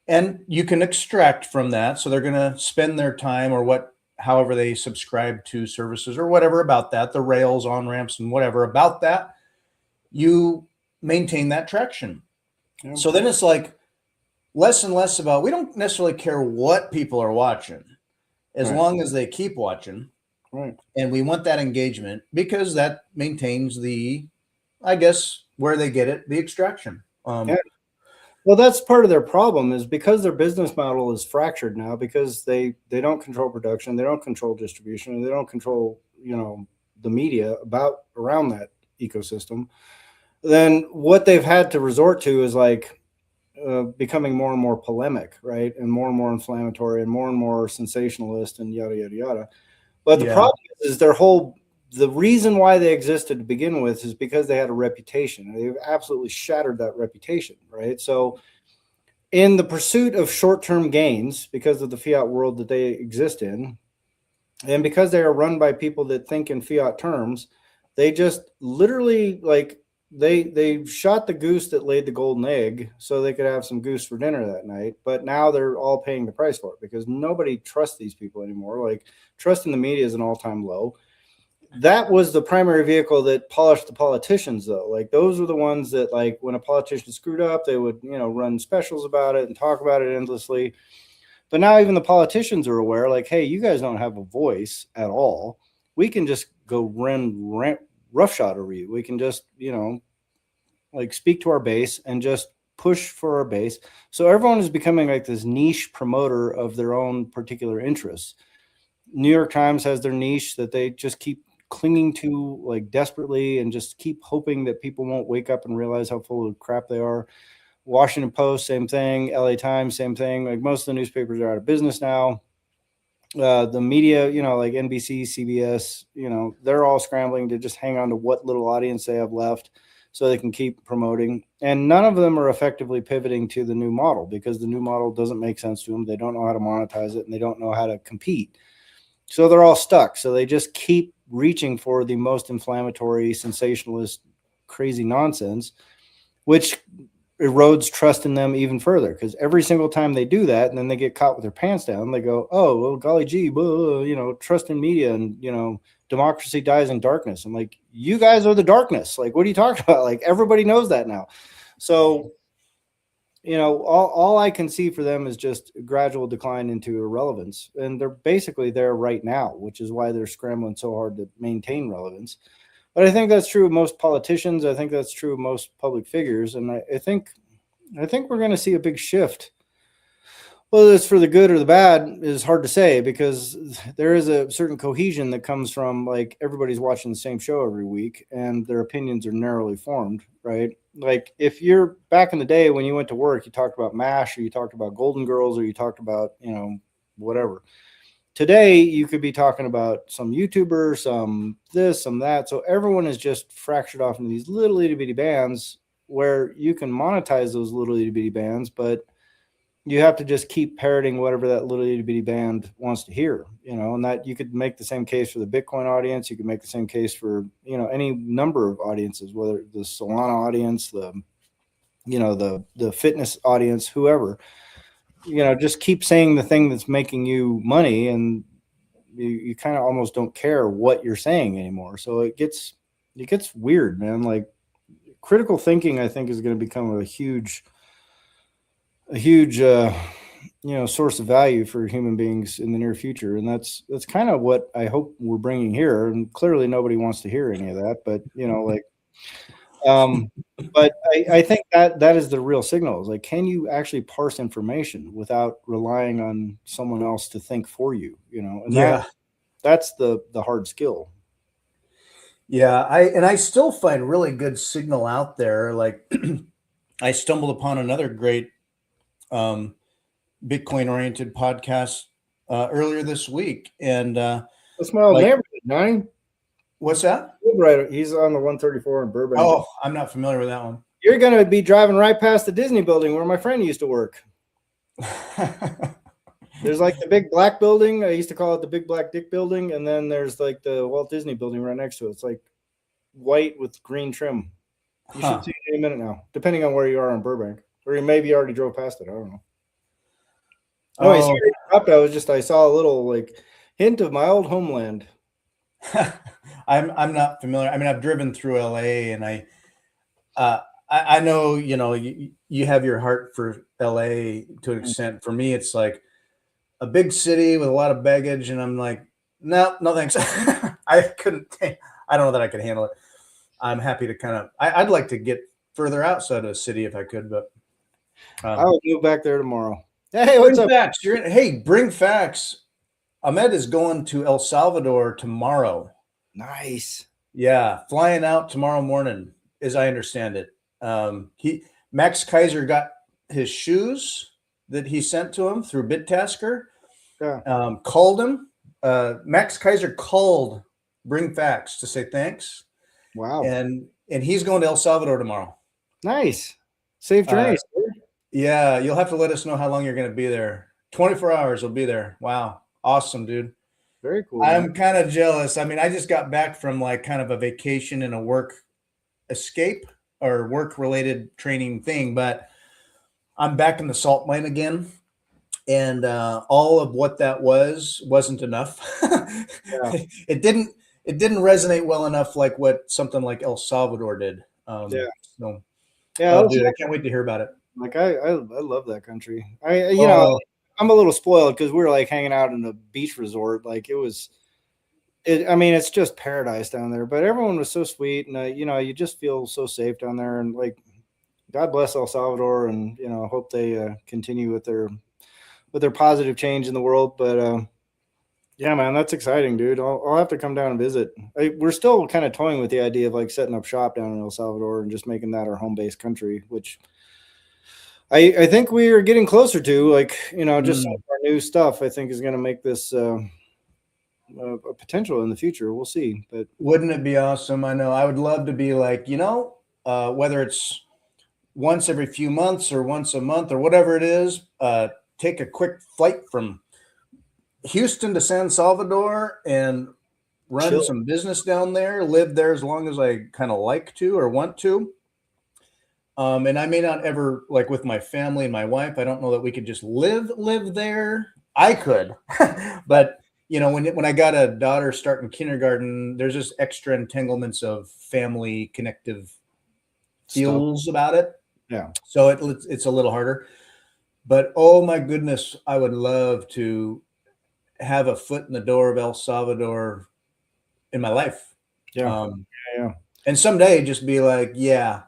And you can extract from that. So they're going to spend their time or however they subscribe to services or whatever about that, the rails, on-ramps, and whatever about that, you maintain that traction. Yeah. So then it's like less and less about, we don't necessarily care what people are watching as long as they keep watching. Right. And we want that engagement because that maintains the, I guess, where they get it, the extraction. Yeah. Well, that's part of their problem, is because their business model is fractured now, because they don't control production, they don't control distribution, and they don't control, the media around that ecosystem. Then what they've had to resort to is becoming more and more polemic, right? And more inflammatory and more sensationalist and yada, yada, yada. But the problem is the reason why they existed to begin with is because they had a reputation. They've absolutely shattered that reputation, right? So in the pursuit of short-term gains, because of the fiat world that they exist in, and because they are run by people that think in fiat terms, they just literally they shot the goose that laid the golden egg so they could have some goose for dinner that night. But now they're all paying the price for it because nobody trusts these people anymore. Trust in the media is an all-time low. That was the primary vehicle that polished the politicians, though. Those were the ones that, when a politician screwed up, they would, run specials about it and talk about it endlessly. But now even the politicians are aware, hey, you guys don't have a voice at all. We can just go run roughshod over you. We can just, speak to our base and just push for our base. So everyone is becoming this niche promoter of their own particular interests. New York Times has their niche that they just keep clinging to like desperately and just keep hoping that people won't wake up and realize how full of crap they are. Washington Post, same thing. LA Times, same thing. Like most of the newspapers are out of business now. The media, like NBC, CBS, they're all scrambling to just hang on to what little audience they have left so they can keep promoting. And none of them are effectively pivoting to the new model because the new model doesn't make sense to them. They don't know how to monetize it and they don't know how to compete. So they're all stuck. So they just keep reaching for the most inflammatory, sensationalist, crazy nonsense, which erodes trust in them even further, because every single time they do that and then they get caught with their pants down, they go, oh, well, golly gee, trust in media and, democracy dies in darkness. I'm like, you guys are the darkness. Like, what are you talking about? Like, everybody knows that now. So, all I can see for them is just a gradual decline into irrelevance. And they're basically there right now, which is why they're scrambling so hard to maintain relevance. But I think that's true of most politicians. I think that's true of most public figures. And I think we're going to see a big shift. Whether it's for the good or the bad is hard to say, because there is a certain cohesion that comes from like everybody's watching the same show every week and their opinions are narrowly formed, right? Like if you're back in the day when you went to work, you talked about MASH or you talked about Golden Girls or you talked about, whatever. Today, you could be talking about some YouTuber, some this, some that. So everyone is just fractured off into these little itty bitty bands where you can monetize those little itty bitty bands, but you have to just keep parroting whatever that little itty bitty band wants to hear, and that you could make the same case for the Bitcoin audience. You could make the same case for, any number of audiences, whether the Solana audience, the fitness audience, whoever. Just keep saying the thing that's making you money, and you kind of almost don't care what you're saying anymore. So it gets weird, man. Like critical thinking, I think, is going to become a huge source of value for human beings in the near future. And that's kind of what I hope we're bringing here. And clearly nobody wants to hear any of that, but but I think that is the real signal. Is like, can you actually parse information without relying on someone else to think for you? And that's the hard skill. Yeah, I still find really good signal out there. Like I stumbled upon another great Bitcoin-oriented podcast earlier this week, and that's my old neighborhood, Nine. What's that? Right, he's on the 134 in Burbank. Oh, I'm not familiar with that one. You're going to be driving right past the Disney building where my friend used to work. There's like the big black building. I used to call it the Big Black Dick building. And then there's like the Walt Disney building right next to it. It's like white with green trim. You should see it in a minute now, depending on where you are in Burbank. Or you maybe already drove past it. I don't know. Anyways, I saw a little like hint of my old homeland. I'm not familiar. I mean, I've driven through LA, and I know, you have your heart for LA to an extent. For me, it's like a big city with a lot of baggage, and I'm like, no thanks. I don't know that I could handle it. I'm happy to I'd like to get further outside of the city if I could, but I will move back there tomorrow. Hey, what's up? Facts. Bring facts. Ahmed is going to El Salvador tomorrow. Nice. Yeah, flying out tomorrow morning, as I understand it. Max Kaiser got his shoes that he sent to him through BitTasker. Yeah. Called him. Max Kaiser called Bring Facts to say thanks. Wow. And he's going to El Salvador tomorrow. Nice. Safe journeys. Yeah, you'll have to let us know how long you're going to be there. 24 hours will be there. Wow. Awesome, dude. Very cool. I'm kind of jealous. I mean, I just got back from like kind of a vacation and a work escape or work related training thing, but I'm back in the salt mine again. And all of what that wasn't enough. Yeah. It didn't resonate well enough like what something like El Salvador did. Yeah. So, dude, I can't wait to hear about it. Like I love that country. I'm a little spoiled because we were like hanging out in a beach resort. Like it's just paradise down there. But everyone was so sweet, and you just feel so safe down there. And like, God bless El Salvador, and hope they continue with their positive change in the world. But Yeah, man, that's exciting, dude. I'll have to come down and visit. We're still kind of toying with the idea of like setting up shop down in El Salvador and just making that our home base country, which I think we are getting closer to. Like, just some of our new stuff, I think, is going to make this a potential in the future. We'll see. But wouldn't it be awesome? I know I would love to be like, whether it's once every few months or once a month or whatever it is, take a quick flight from Houston to San Salvador and run chill. some business down there, live there as long as I kind of like to or want to. And I may not ever, like with my family and my wife, I don't know that we could just live there. I could, but when I got a daughter starting kindergarten, there's just extra entanglements of family connective feels about it. Yeah. So it's a little harder. But oh my goodness, I would love to have a foot in the door of El Salvador in my life. Yeah. Yeah. And someday just be like, yeah,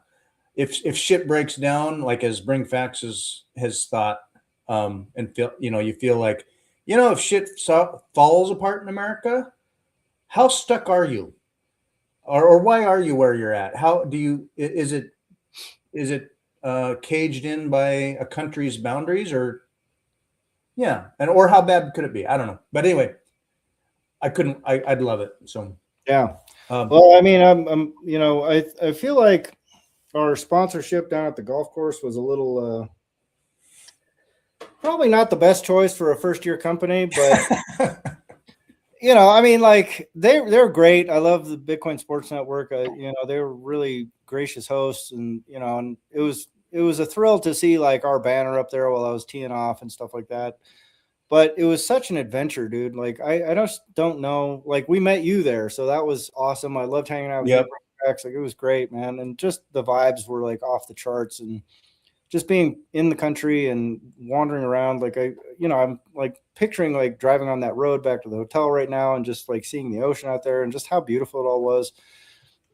if shit breaks down, like as Bring Facts has thought, and feel, you feel like, if shit falls apart in America, how stuck are you? Or why are you where you're at? How do you, is it caged in by a country's boundaries, or or how bad could it be? I don't know. But anyway, I'd love it. So, yeah. Well, I mean, I feel like our sponsorship down at the golf course was a little, probably not the best choice for a first-year company, but I mean, like they're great. I love the Bitcoin Sports Network. They were really gracious hosts, and and it was a thrill to see like our banner up there while I was teeing off and stuff like that. But it was such an adventure, dude. Like I just don't know. Like we met you there, so that was awesome. I loved hanging out with you. Like it was great, man, and just the vibes were like off the charts, and just being in the country and wandering around, like I'm like picturing like driving on that road back to the hotel right now and just like seeing the ocean out there and just how beautiful it all was.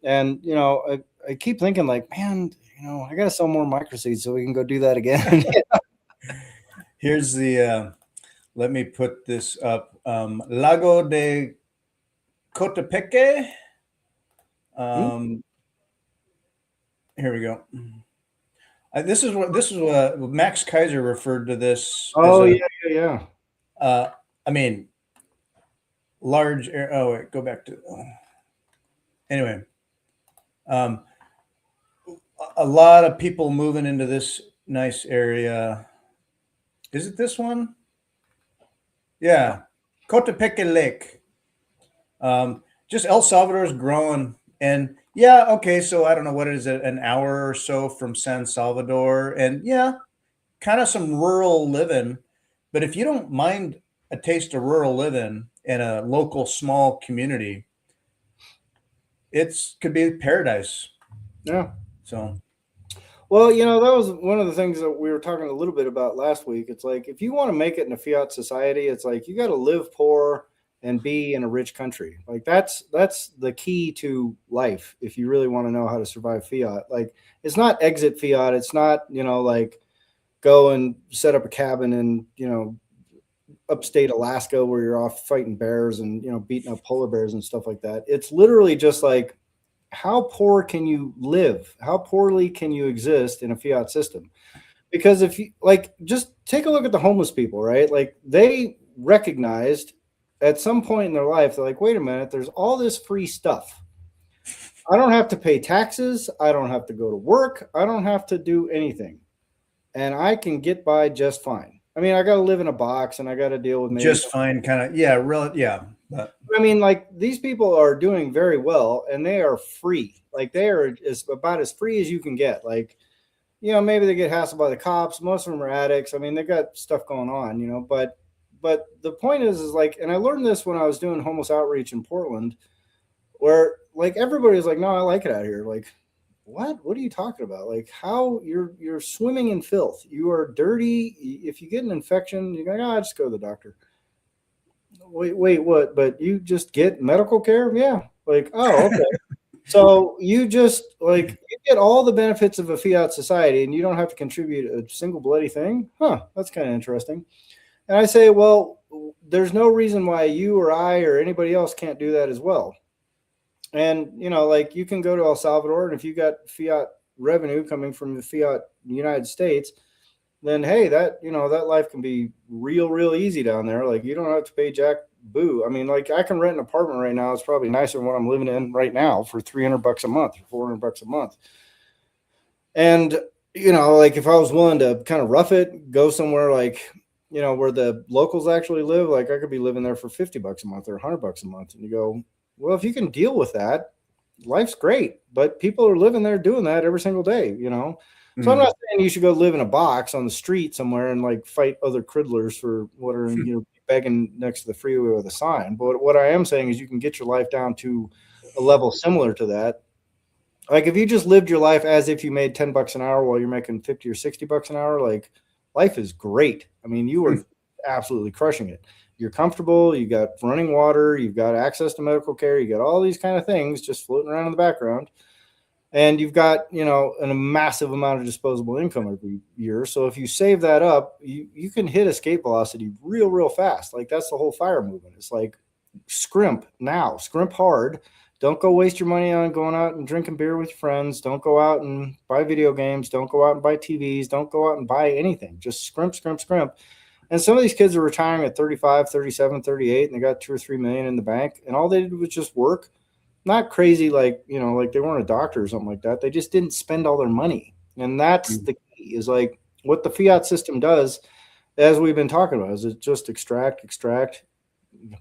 And I keep thinking like, man, I gotta sell more MicroSeeds so we can go do that again. Here's the let me put this up. Lago de Cotepeque. Here we go. This is what Max Kaiser referred to this. Oh, yeah. I mean, large. Oh, wait, go back to. Anyway, a lot of people moving into this nice area. Is it this one? Yeah, Cotepeque Lake. Just El Salvador's growing, and yeah, okay. So I don't know what is it, an hour or so from San Salvador, and yeah, kind of some rural living. But if you don't mind a taste of rural living in a local small community, could be paradise. Yeah. So. Well, that was one of the things that we were talking a little bit about last week. It's like, if you want to make it in a fiat society, it's like, you got to live poor and be in a rich country. Like that's the key to life. If you really want to know how to survive fiat, like it's not exit fiat. It's not, like go and set up a cabin in, upstate Alaska where you're off fighting bears and, beating up polar bears and stuff like that. It's literally just like, how poor can you live? How poorly can you exist in a fiat system? Because if you just take a look at the homeless people, right? Like they recognized at some point in their life, they're like, wait a minute, there's all this free stuff. I don't have to pay taxes. I don't have to go to work. I don't have to do anything. And I can get by just fine. I mean, I got to live in a box and I got to deal with just fine, kind of. Yeah, really. Yeah. But I mean, like these people are doing very well and they are free. Like they are about as free as you can get. Like, maybe they get hassled by the cops. Most of them are addicts. I mean, they got stuff going on, but the point is like, and I learned this when I was doing homeless outreach in Portland, where like everybody's like, no, I like it out here. Like, what are you talking about? Like how you're swimming in filth. You are dirty. If you get an infection, you go, just go to the doctor. Wait, what? But you just get medical care? Yeah. Like, oh, okay. So you just like, you get all the benefits of a fiat society and you don't have to contribute a single bloody thing? Huh. That's kind of interesting. And I say, well, there's no reason why you or I or anybody else can't do that as well. And, like you can go to El Salvador, and if you got fiat revenue coming from the fiat United States, then hey, that life can be real easy down there. Like you don't have to pay jack boo. I mean, like I can rent an apartment right now. It's probably nicer than what I'm living in right now for $300 a month or $400 a month. And, like if I was willing to kind of rough it, go somewhere like, where the locals actually live, like I could be living there for $50 a month or $100 a month. And you go, well, if you can deal with that, life's great. But people are living there doing that every single day, So I'm not saying you should go live in a box on the street somewhere and like fight other criddlers for what are, begging next to the freeway with a sign. But what I am saying is you can get your life down to a level similar to that. Like if you just lived your life as if you made $10 an hour while you're making 50 or $60 an hour, like life is great. I mean, you are absolutely crushing it. You're comfortable. You got running water. You've got access to medical care. You got all these kind of things just floating around in the background. And you've got, a massive amount of disposable income every year. So if you save that up, you can hit escape velocity real fast. Like that's the whole fire movement. It's like scrimp now, scrimp hard. Don't go waste your money on going out and drinking beer with your friends. Don't go out and buy video games. Don't go out and buy TVs. Don't go out and buy anything. Just scrimp. And some of these kids are retiring at 35, 37, 38, and they got 2 or 3 million in the bank. And all they did was just work. Not crazy, like, like they weren't a doctor or something like that. They just didn't spend all their money. And that's the key, is like what the fiat system does, as we've been talking about, is it just extract,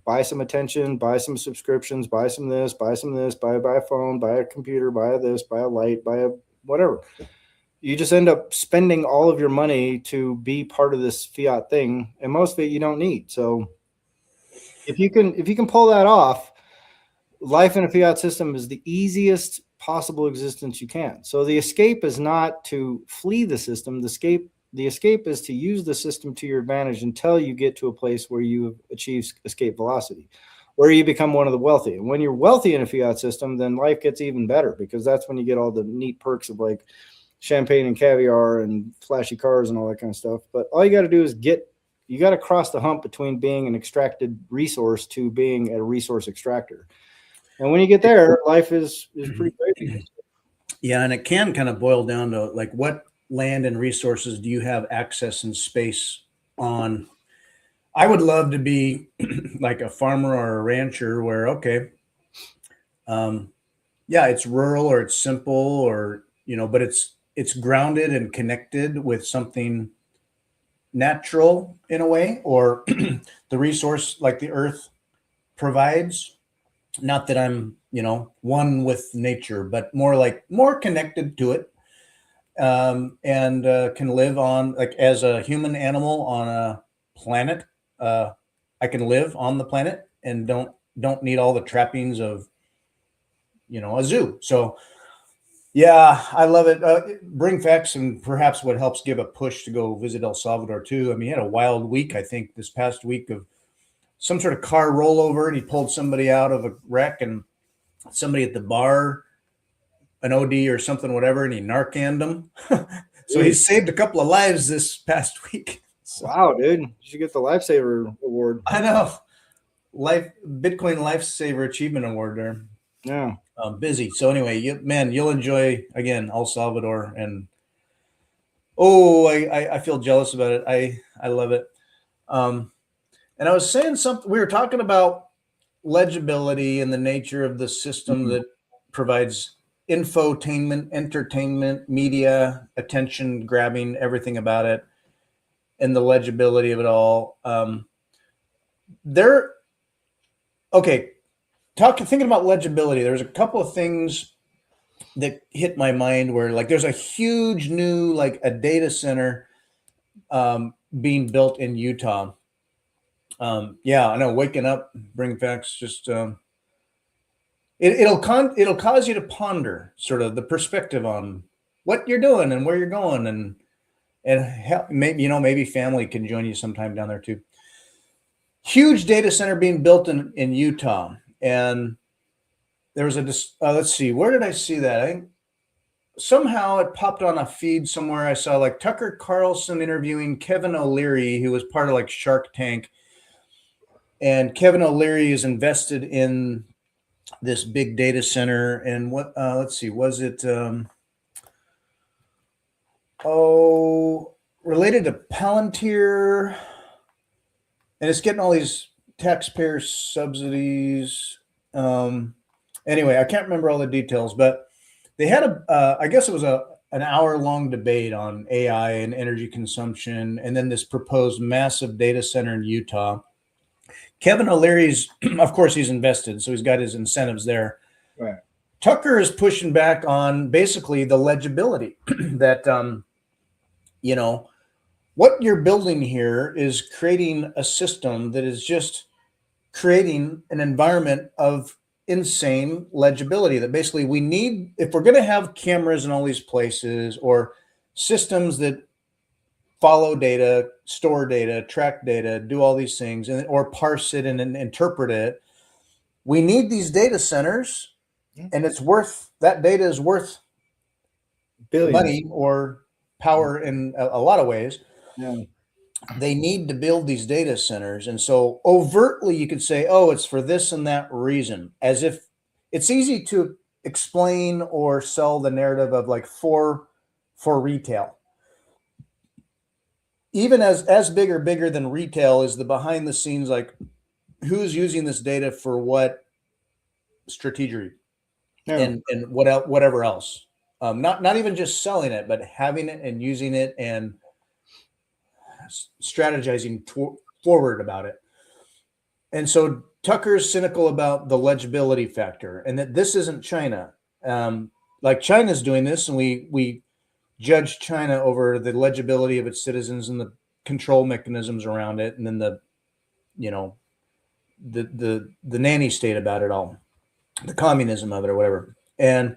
buy some attention, buy some subscriptions, buy some this, buy a phone, buy a computer, buy this, buy a light, buy a whatever. You just end up spending all of your money to be part of this fiat thing, and most of it you don't need. So if you can pull that off, life in a fiat system is the easiest possible existence you can. So the escape is not to flee the system. The escape is to use the system to your advantage until you get to a place where you achieve escape velocity, where you become one of the wealthy. And when you're wealthy in a fiat system, then life gets even better, because that's when you get all the neat perks of like champagne and caviar and flashy cars and all that kind of stuff. But all you got to do is you got to cross the hump between being an extracted resource to being a resource extractor. And when you get there, life is pretty great. Yeah, and it can kind of boil down to like, what land and resources do you have access and space on? I would love to be like a farmer or a rancher where, okay, yeah, it's rural or it's simple or, but it's grounded and connected with something natural in a way, or the resource like the earth provides. Not that I'm, one with nature, but more connected to it, and can live on, like as a human animal on a planet. I can live on the planet and don't need all the trappings of, a zoo. So yeah, I love it. Bring facts, and perhaps what helps give a push to go visit El Salvador too. I mean, he had a wild week, I think, this past week, of some sort of car rollover, and he pulled somebody out of a wreck, and somebody at the bar, an OD or something, whatever, and he Narcaned them. So he saved a couple of lives this past week. So, wow, dude. You should get the Lifesaver Award. I know. Bitcoin Lifesaver Achievement Award there. Yeah. Busy. So anyway, you'll enjoy, again, El Salvador. And I feel jealous about it. I love it. And I was saying something, we were talking about legibility and the nature of the system that provides infotainment, entertainment, media, attention grabbing, everything about it, and the legibility of it all. Thinking about legibility, there's a couple of things that hit my mind where, like, there's a huge new, like a data center being built in Utah. Yeah, I know. Waking up, bring facts. Just it'll cause you to ponder sort of the perspective on what you're doing and where you're going, and help, maybe family can join you sometime down there too. Huge data center being built in Utah, and there was let's see, where did I see that? I think somehow it popped on a feed somewhere. I saw like Tucker Carlson interviewing Kevin O'Leary, who was part of like Shark Tank. and Kevin O'Leary is invested in this big data center. And what? Let's see, was it? Related to Palantir, and it's getting all these taxpayer subsidies. Anyway, I can't remember all the details, but they had I guess it was an hour-long debate on AI and energy consumption, and then this proposed massive data center in Utah. Kevin O'Leary's, of course, he's invested, so he's got his incentives there. Right. Tucker is pushing back on basically the legibility that, what you're building here is creating a system that is just creating an environment of insane legibility that basically we need, if we're going to have cameras in all these places or systems that follow data, store data, track data, do all these things, or parse it and interpret it, we need these data centers, and that data is worth Billions. money or power in a lot of ways. Yeah. They need to build these data centers. And so overtly you could say, oh, it's for this and that reason, as if it's easy to explain or sell the narrative of like for retail. Even as bigger than retail is the behind the scenes, like who's using this data for what strategy and whatever else. Not even just selling it, but having it and using it and strategizing forward about it. And so Tucker's cynical about the legibility factor and that this isn't China. Like China's doing this, and we judge China over the legibility of its citizens and the control mechanisms around it, and then the nanny state about it all, the communism of it or whatever. And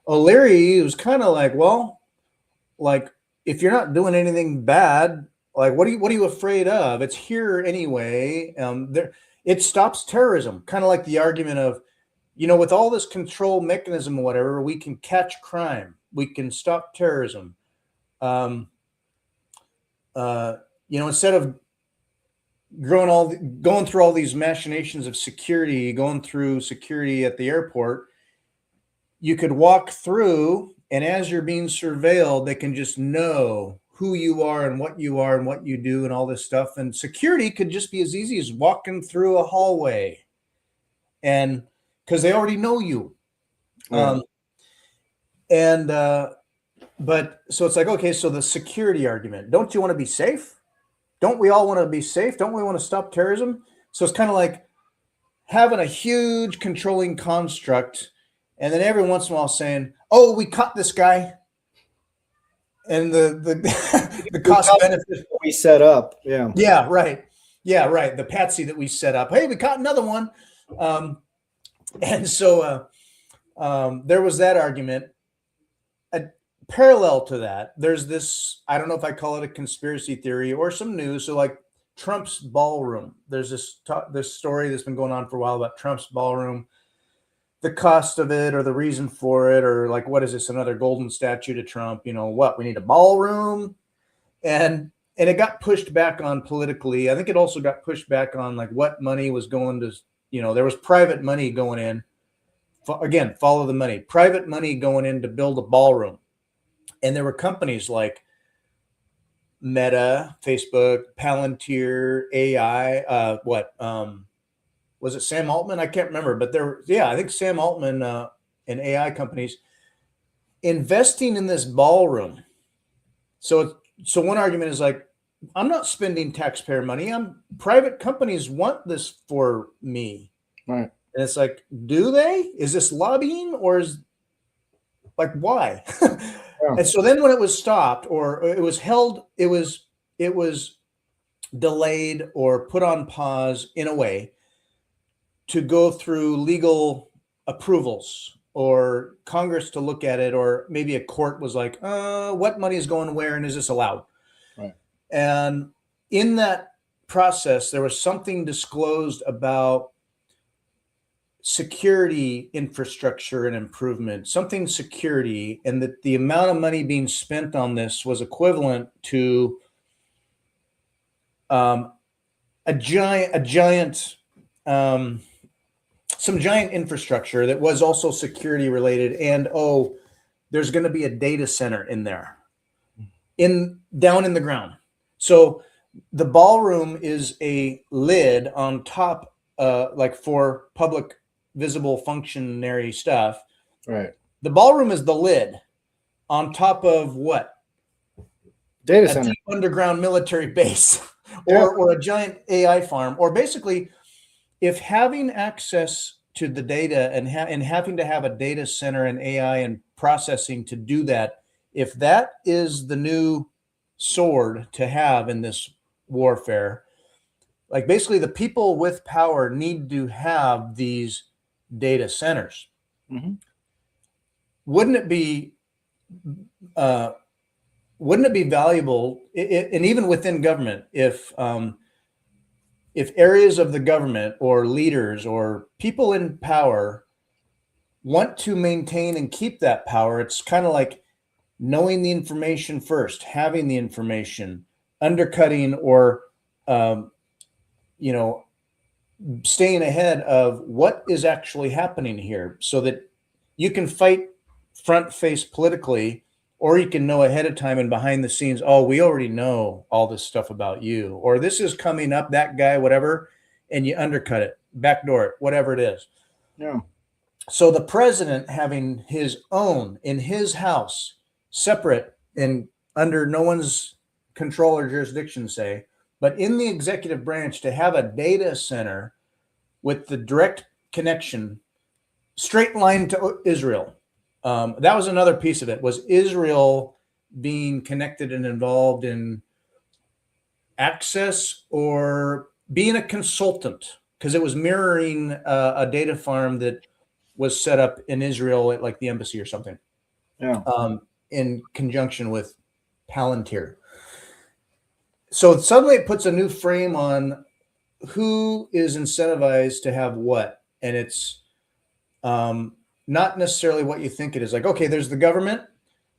O'Leary was kind of like, well, like if you're not doing anything bad, like what are you afraid of? It's here anyway. It stops terrorism, kind of like the argument of, with all this control mechanism or whatever, we can catch crime, we can stop terrorism. Instead of going through all these machinations of security, going through security at the airport, you could walk through, and as you're being surveilled, they can just know who you are and what you do and all this stuff. And security could just be as easy as walking through a hallway, and because they already know you. Yeah. But so it's like, okay, so the security argument, don't you want to be safe? Don't we all want to be safe? Don't we want to stop terrorism? So it's kind of like having a huge controlling construct, and then every once in a while saying, oh, we caught this guy. And the cost benefit we set up. Yeah. Yeah, right. Yeah, right. The patsy that we set up. Hey, we caught another one. And so there was that argument. Parallel to that, there's this, I don't know if I call it a conspiracy theory or some news. So like Trump's ballroom, there's this story that's been going on for a while about Trump's ballroom, the cost of it or the reason for it, or like, what is this, another golden statue to Trump? We need a ballroom. And it got pushed back on politically. I think it also got pushed back on like what money was going to, there was private money going in. Again, follow the money. Private money going in to build a ballroom. And there were companies like Meta, Facebook, Palantir, AI, was it Sam Altman? I can't remember, but I think Sam Altman and AI companies investing in this ballroom. So one argument is like, I'm not spending taxpayer money. Private companies want this for me. Right. And it's like, do they? Is this lobbying, or is like, why? Yeah. And so then when it was stopped or it was held, it was delayed or put on pause in a way to go through legal approvals or Congress to look at it, or maybe a court was like, what money is going where and is this allowed? Right. And in that process, there was something disclosed about security infrastructure and improvement, something security, and that the amount of money being spent on this was equivalent to giant some giant infrastructure that was also security related, and there's going to be a data center in there, down in the ground. So the ballroom is a lid on top, like for public visible functionary stuff. Right. The ballroom is the lid on top of what? Data A center. deep underground military base, or a giant AI farm, or basically, if having access to the data and having to have a data center and AI and processing to do that, if that is the new sword to have in this warfare, like basically the people with power need to have these data centers. Mm-hmm. Wouldn't it be valuable, and even within government, if areas of the government or leaders or people in power want to maintain and keep that power? It's kind of like knowing the information first, having the information, undercutting, or staying ahead of what is actually happening here, so that you can fight front face politically, or you can know ahead of time and behind the scenes, we already know all this stuff about you, or this is coming up, that guy, whatever, and you undercut it, backdoor it, whatever it is. Yeah. So the president having his own in his house, separate and under no one's control or jurisdiction, say, but in the executive branch, to have a data center with the direct connection, straight line to Israel. That was another piece of it, was Israel being connected and involved in access or being a consultant, because it was mirroring a data farm that was set up in Israel at like the embassy or something. Yeah. In conjunction with Palantir. So suddenly it puts a new frame on who is incentivized to have what. And it's not necessarily what you think it is. Like, okay, there's the government,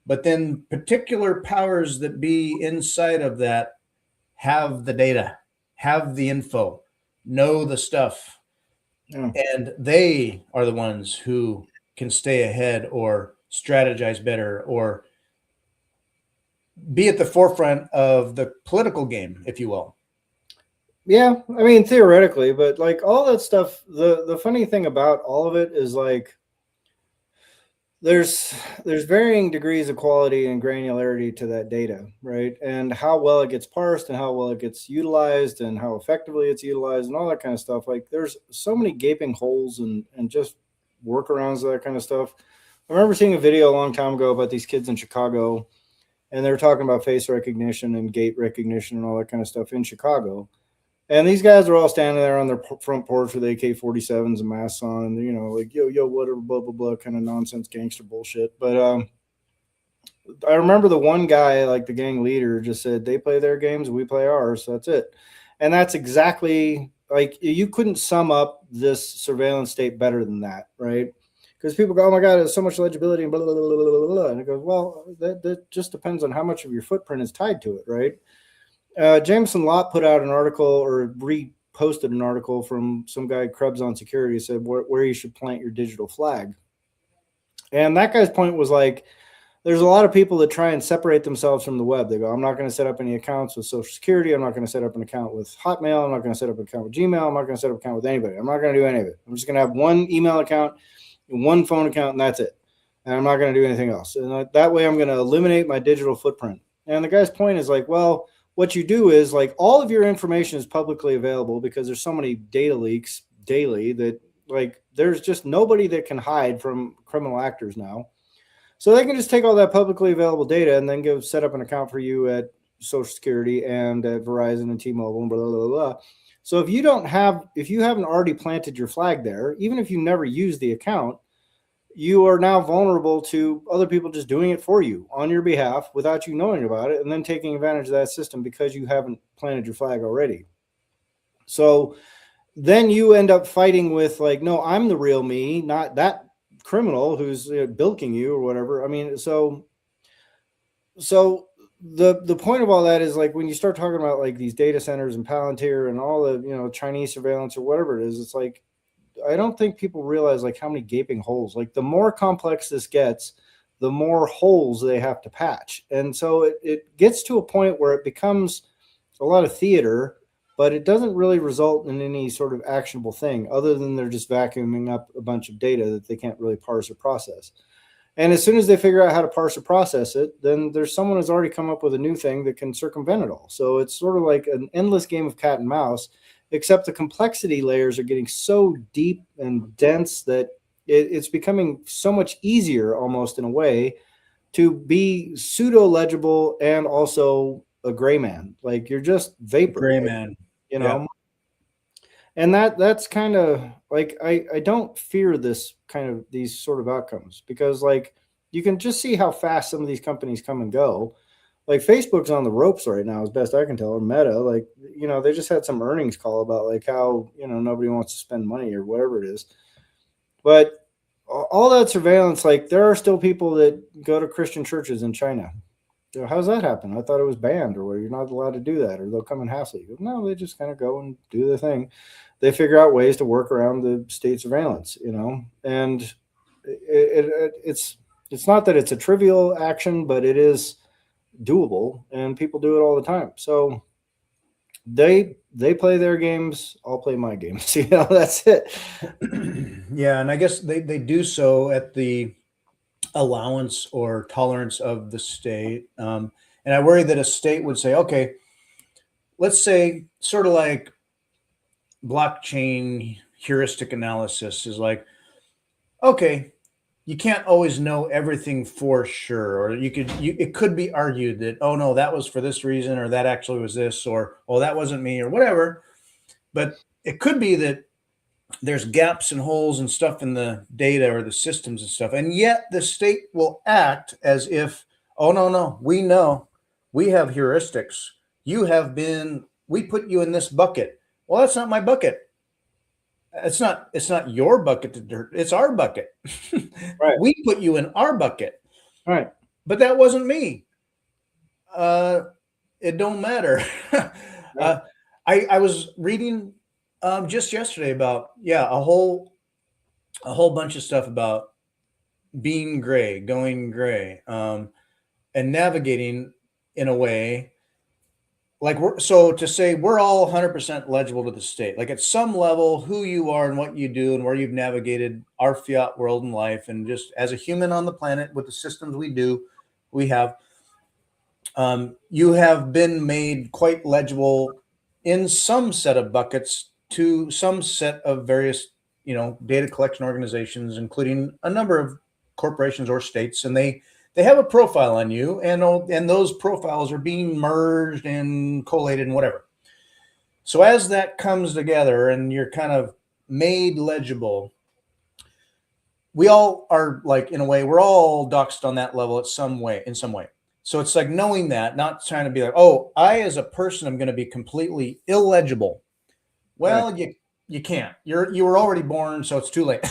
but then particular powers that be inside of that have the data, have the info, know the stuff. Yeah. And they are the ones who can stay ahead or strategize better or be at the forefront of the political game, if you will. Yeah, I mean, theoretically, but like all that stuff, the funny thing about all of it is like there's varying degrees of quality and granularity to that data, right? And how well it gets parsed and how well it gets utilized and how effectively it's utilized and all that kind of stuff. Like there's so many gaping holes and just workarounds, that kind of stuff. I remember seeing a video a long time ago about these kids in Chicago, and they were talking about face recognition and gait recognition and all that kind of stuff in Chicago. And these guys are all standing there on their front porch with AK-47s and masks on, you know, like, yo, whatever, blah, blah, blah, kind of nonsense gangster bullshit. But I remember the one guy, like the gang leader, just said, they play their games, we play ours, so that's it. And that's exactly, like, you couldn't sum up this surveillance state better than that, right? Because people go, oh my God, there's so much legibility and blah, blah, blah, blah, blah, blah. And it goes, well, that just depends on how much of your footprint is tied to it, right? Jameson Lott put out an article or reposted an article from some guy, Krebs on Security, said where you should plant your digital flag. And that guy's point was like, there's a lot of people that try and separate themselves from the web. They go, I'm not going to set up any accounts with Social Security. I'm not going to set up an account with Hotmail. I'm not going to set up an account with Gmail. I'm not going to set up an account with anybody. I'm not going to do any of it. I'm just going to have one email account, one phone account, and that's it. And I'm not going to do anything else. And that way I'm going to eliminate my digital footprint. And the guy's point is like, well, what you do is like all of your information is publicly available because there's so many data leaks daily that like there's just nobody that can hide from criminal actors now. So they can just take all that publicly available data and then go set up an account for you at Social Security and at Verizon and T-Mobile and blah, blah, blah, blah. So if you haven't already planted your flag there, even if you never use the account, you are now vulnerable to other people just doing it for you on your behalf without you knowing about it and then taking advantage of that system because you haven't planted your flag already. So then you end up fighting with like, no, I'm the real me, not that criminal who's bilking you or whatever. I mean, so the point of all that is like when you start talking about like these data centers and Palantir and all the Chinese surveillance or whatever it is, it's like I don't think people realize like how many gaping holes. Like the more complex this gets, the more holes they have to patch, and so it gets to a point where it becomes a lot of theater, but it doesn't really result in any sort of actionable thing other than they're just vacuuming up a bunch of data that they can't really parse or process. And as soon as they figure out how to parse or process it, then there's someone who's already come up with a new thing that can circumvent it all. So it's sort of like an endless game of cat and mouse, except the complexity layers are getting so deep and dense that it's becoming so much easier almost in a way to be pseudo legible and also a gray man. Like you're just vapor, Gray man. you Yeah. know? And that's kind of like I don't fear this kind of these sort of outcomes because like you can just see how fast some of these companies come and go. Like Facebook's on the ropes right now, as best I can tell, or Meta. Like they just had some earnings call about like how nobody wants to spend money or whatever it is. But all that surveillance, like there are still people that go to Christian churches in China. How's that happen? I thought it was banned, or where you're not allowed to do that, or they'll come and hassle you. No, they just kind of go and do their thing. They figure out ways to work around the state surveillance, and it's not that it's a trivial action, but it is doable, and people do it all the time. So they play their games, I'll play my games. That's it. Yeah, and I guess they do so at the allowance or tolerance of the state. And I worry that a state would say, okay, let's say sort of like blockchain heuristic analysis is like, okay, you can't always know everything for sure, or it could be argued that, oh no, that was for this reason, or that actually was this, or oh, that wasn't me, or whatever. But it could be that there's gaps and holes and stuff in the data or the systems and stuff, and yet the state will act as if, oh no, we know, we have heuristics, we put you in this bucket. Well, that's not my bucket. It's not your bucket of dirt. It's our bucket. Right. We put you in our bucket. Right. But that wasn't me. It don't matter. Right. I was reading just yesterday about a whole bunch of stuff about being gray, going gray, and navigating in a way like to say we're all 100% legible to the state, like at some level who you are and what you do and where you've navigated our fiat world and life, and just as a human on the planet with the systems we have you have been made quite legible in some set of buckets to some set of various data collection organizations, including a number of corporations or states, and they have a profile on you, and those profiles are being merged and collated and whatever. So as that comes together and you're kind of made legible, we all are, like, in a way, we're all doxed on that level in some way. So it's like knowing that, not trying to be like, oh, I as a person am going to be completely illegible. Well, right. You can't. You were already born, so it's too late.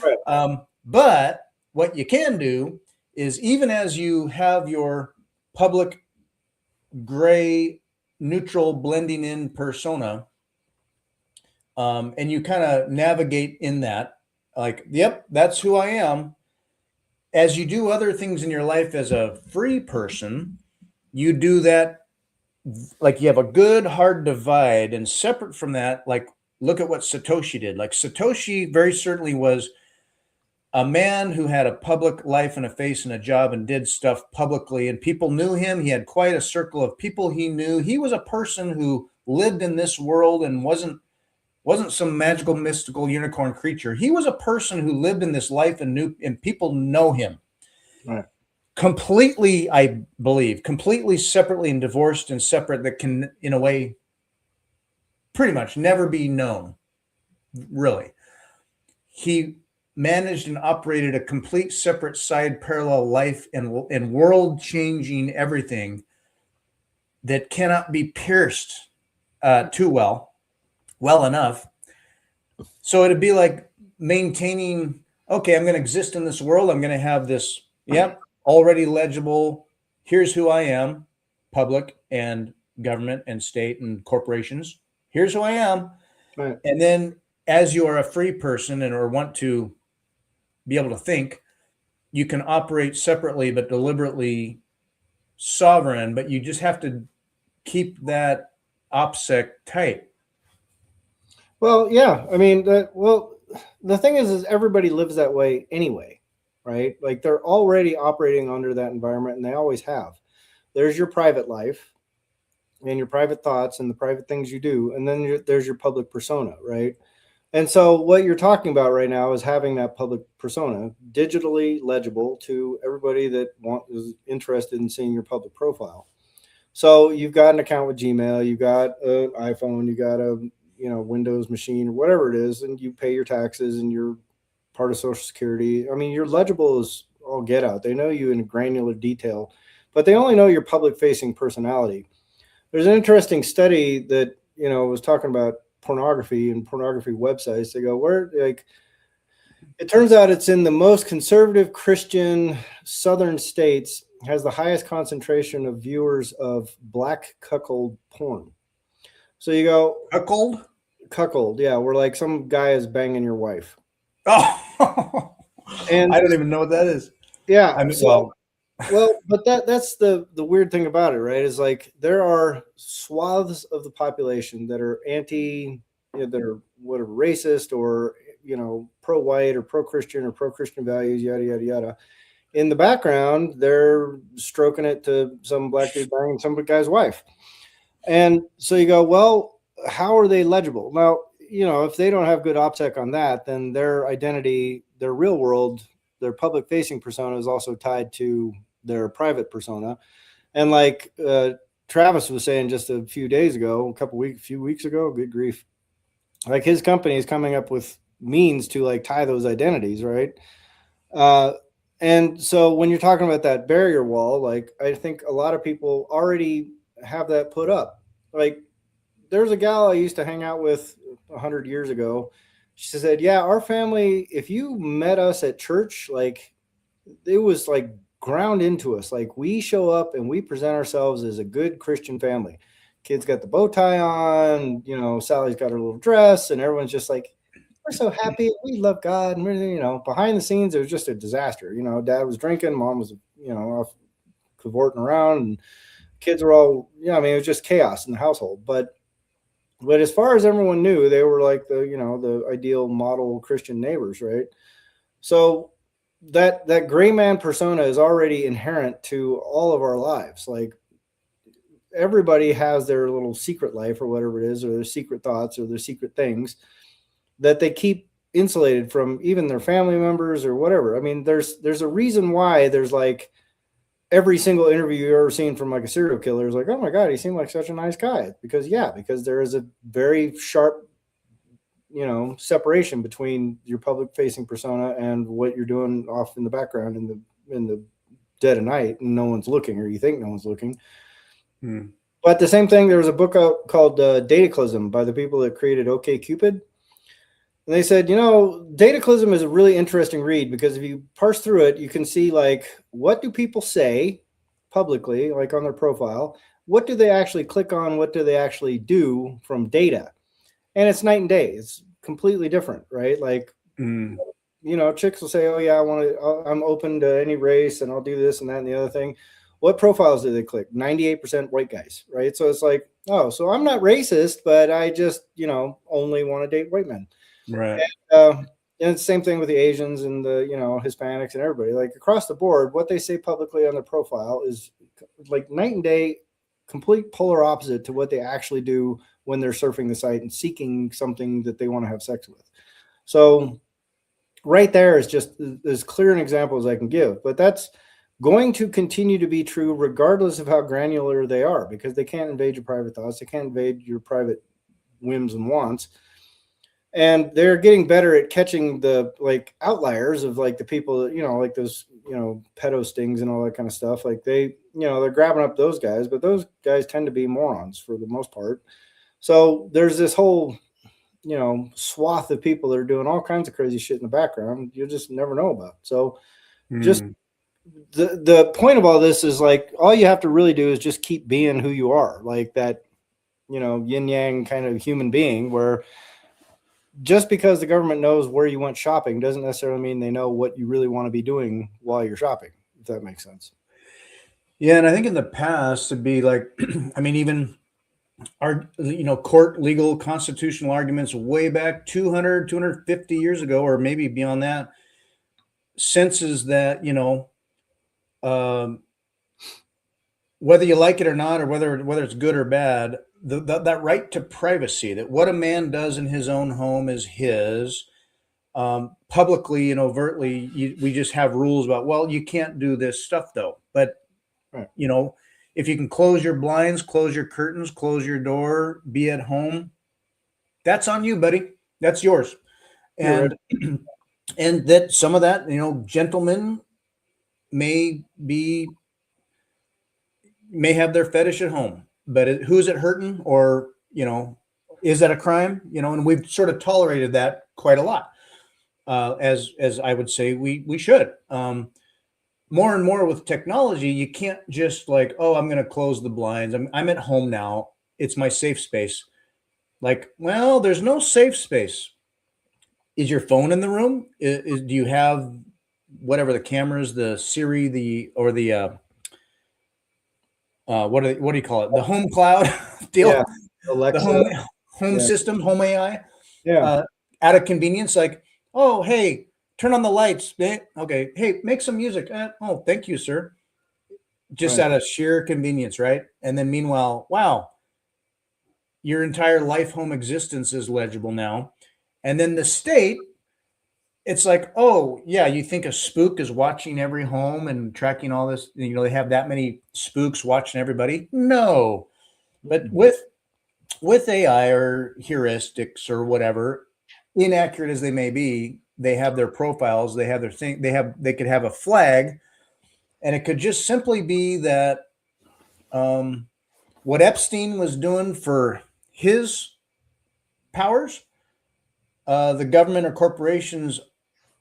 Right. But what you can do is, even as you have your public gray neutral blending in persona, and you kind of navigate in that, like, yep, that's who I am. As you do other things in your life as a free person, you do that, like you have a good hard divide, and separate from that, like, look at what Satoshi did. Like, Satoshi very certainly was a man who had a public life and a face and a job and did stuff publicly, and people knew him. He had quite a circle of people he knew. He was a person who lived in this world and wasn't some magical, mystical unicorn creature. He was a person who lived in this life and people know him. Right. Completely, I believe, completely separately and divorced and separate, that can, in a way, pretty much never be known, really. He managed and operated a complete separate side parallel life and world-changing everything that cannot be pierced too well enough. So it'd be like maintaining, okay, I'm going to exist in this world. I'm going to have this, already legible. Here's who I am. public and government and state and corporations. Here's who I am. Right. And then as you are a free person and or want to be able to think, you can operate separately but deliberately sovereign, but you just have to keep that OPSEC tight. Well, yeah. I mean, the thing is everybody lives that way anyway, right? Like they're already operating under that environment, and they always have. There's your private life and your private thoughts and the private things you do, and then there's your public persona, right? And so what you're talking about right now is having that public persona digitally legible to everybody that is interested in seeing your public profile. So you've got an account with Gmail, you've got an iPhone, you got a Windows machine or whatever it is, and you pay your taxes and you're part of Social Security. I mean, you're legible as all get out. They know you in granular detail, but they only know your public facing personality. There's an interesting study that was talking about pornography and pornography websites. They go, where, like, it turns out it's in the most conservative Christian southern states has the highest concentration of viewers of black cuckold porn. So you go, cuckold, yeah, where like some guy is banging your wife. Oh, and I don't even know what that is. Yeah, I mean, well, but that's the weird thing about it, right? Is like there are swaths of the population that are that are whatever racist or pro-white or pro-Christian or pro-Christian values, yada yada yada. In the background, they're stroking it to some black dude banging some guy's wife, and so you go, well, how are they legible? Now, if they don't have good OPSEC on that, then their identity, their real world, their public facing persona is also tied to their private persona. And like Travis was saying just a few days ago, few weeks ago, good grief, like his company is coming up with means to like tie those identities, right? And so when you're talking about that barrier wall, like I think a lot of people already have that put up. Like there's a gal I used to hang out with 100 years ago. She said, yeah, our family, if you met us at church, like it was like ground into us. Like we show up and we present ourselves as a good Christian family. Kids got the bow tie on, Sally's got her little dress, and everyone's just like, we're so happy. We love God. And we're, behind the scenes, it was just a disaster. Dad was drinking, mom was, off cavorting around, and kids were all, it was just chaos in the household. But as far as everyone knew, they were like the ideal model Christian neighbors, right? So that gray man persona is already inherent to all of our lives. Like everybody has their little secret life or whatever it is, or their secret thoughts or their secret things that they keep insulated from even their family members or whatever. I mean, there's a reason why there's like every single interview you've ever seen from like a serial killer is like, oh my God, he seemed like such a nice guy. Because there is a very sharp, separation between your public facing persona and what you're doing off in the background in the dead of night, and no one's looking, or you think no one's looking. But the same thing, there was a book out called Dataclysm by the people that created OkCupid. And they said, Dataclysm is a really interesting read because if you parse through it, you can see like, what do people say publicly, like on their profile? What do they actually click on? What do they actually do from data? And it's night and day. It's completely different, right? Like, chicks will say, oh yeah, I'm open to any race and I'll do this and that and the other thing. What profiles do they click? 98% white guys, right? So it's like, oh, so I'm not racist, but I just, only want to date white men. Right. And it's the same thing with the Asians and the, Hispanics and everybody. Like across the board, what they say publicly on their profile is like night and day, complete polar opposite to what they actually do when they're surfing the site and seeking something that they want to have sex with. So right there is just as clear an example as I can give. But that's going to continue to be true regardless of how granular they are, because they can't invade your private thoughts. They can't invade your private whims and wants. And they're getting better at catching the like outliers of like the people that, like those, pedo stings and all that kind of stuff. Like they, they're grabbing up those guys, but those guys tend to be morons for the most part. So there's this whole, swath of people that are doing all kinds of crazy shit in the background you'll just never know about. So just the point of all this is like, all you have to really do is just keep being who you are, like that, yin yang kind of human being, where just because the government knows where you went shopping doesn't necessarily mean they know what you really want to be doing while you're shopping, if that makes sense. Yeah, and I think in the past to be like, I mean, even our court legal constitutional arguments way back 200, 250 years ago, or maybe beyond that, senses that um, whether you like it or not, or whether it's good or bad, that right to privacy, that what a man does in his own home is his. Publicly and overtly, we just have rules about, well, you can't do this stuff though. But Right. If you can close your blinds, close your curtains, close your door, be at home, that's on you, buddy. That's yours. You're right. And and that some of that, gentlemen may have their fetish at home, but who's it hurting? Or is that a crime? And we've sort of tolerated that quite a lot, as I would say we should. More and more with technology, you can't just like, oh, I'm going to close the blinds. I'm at home now. It's my safe space. Like, well, there's no safe space. Is your phone in the room? Do you have whatever the cameras, the Siri, or the what do you call it? The home cloud deal, Yeah. Alexa. the home Yeah. system, home AI, Yeah. out of convenience, like, oh, hey, turn on the lights. Okay, hey, make some music. Oh, thank you, sir. Just Right. out of sheer convenience, right? And then meanwhile, wow, your entire life, home existence is legible now. And then the state, it's like, oh yeah, you think a spook is watching every home and tracking all this? They have that many spooks watching everybody? No. But with AI or heuristics or whatever, inaccurate as they may be, they have their profiles, they have their thing, they could have a flag, and it could just simply be that what Epstein was doing for his powers, the government or corporations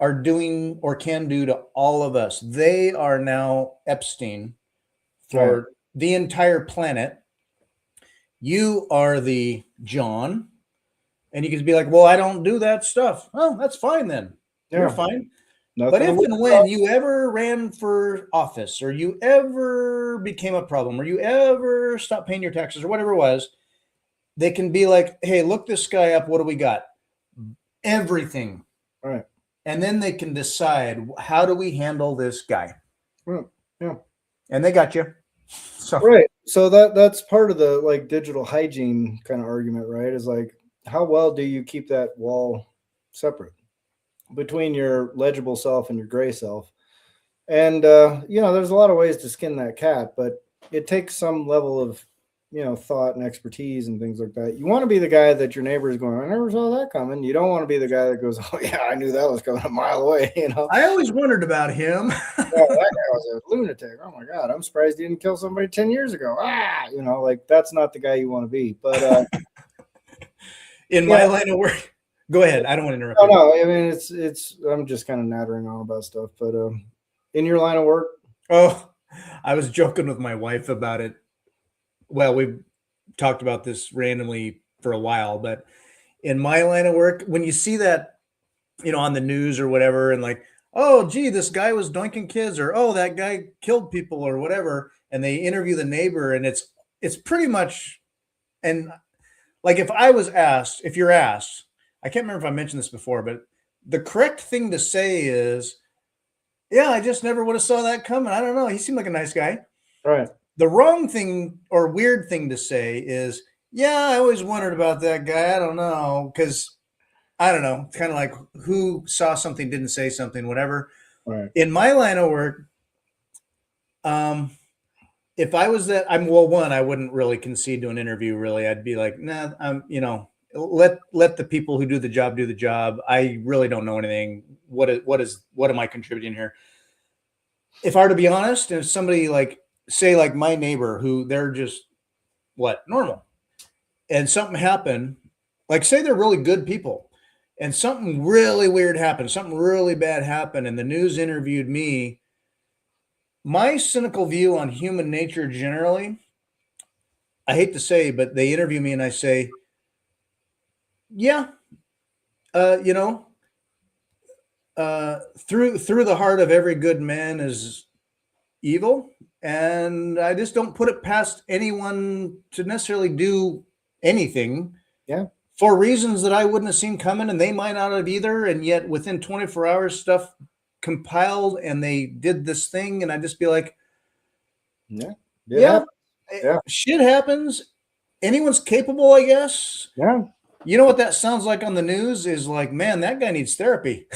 are doing or can do to all of us. They are now Epstein for Right. the entire planet. You are the John, and you can be like, well, I don't do that stuff. Oh, that's fine then. You're Yeah. fine. Nothing But to if worry and about. when you ever ran for office, or you ever became a problem, or you ever stopped paying your taxes, or whatever it was, they can be like, hey, look this guy up. What do we got? Everything. Right. And then they can decide, how do we handle this guy? Right. Yeah. And they got you. So Right. So that's part of the like digital hygiene kind of argument, right? Is like, how well do you keep that wall separate between your legible self and your gray self? And there's a lot of ways to skin that cat, but it takes some level of thought and expertise and things like that. You want to be the guy that your neighbor is going, I never saw that coming. You don't want to be the guy that goes, oh yeah, I knew that was coming a mile away. I always wondered about him. Yeah, that guy was a lunatic. Oh my God, I'm surprised he didn't kill somebody 10 years ago. Like that's not the guy you want to be. But In my line of work, go ahead. I don't want to interrupt. No, I mean it's I'm just kind of nattering on about stuff. But in your line of work, oh, I was joking with my wife about it. Well, we've talked about this randomly for a while, but in my line of work, when you see that, on the news or whatever, and like, oh, gee, this guy was doinking kids, or oh, that guy killed people, or whatever, and they interview the neighbor, and it's pretty much, and like if you're asked, I can't remember if I mentioned this before, but the correct thing to say is, yeah, I just never would have saw that coming. I don't know. He seemed like a nice guy. right? The wrong thing or weird thing to say is, yeah, I always wondered about that guy. I don't know, because I don't know. It's kind of like who saw something, didn't say something, whatever. Right. In my line of work, if I was that, one, I wouldn't really concede to an interview. Really, I'd be like, nah, let the people who do the job. I really don't know anything. What am I contributing here? If I were to be honest, if somebody like, say like my neighbor, who they're just normal, and something happened, like say they're really good people, and something really weird happened, something really bad happened, and the news interviewed me, my cynical view on human nature generally, I hate to say, but they interview me and I say, yeah, you know, through the heart of every good man is evil, and I just don't put it past anyone to necessarily do anything. Yeah. For reasons that I wouldn't have seen coming, and they might not have either. And yet, within 24 hours, stuff compiled, and they did this thing, and I'd just be like, Yeah. yeah, Yeah. shit happens. Anyone's capable, I guess. Yeah. You know what that sounds like on the news is like, man, that guy needs therapy.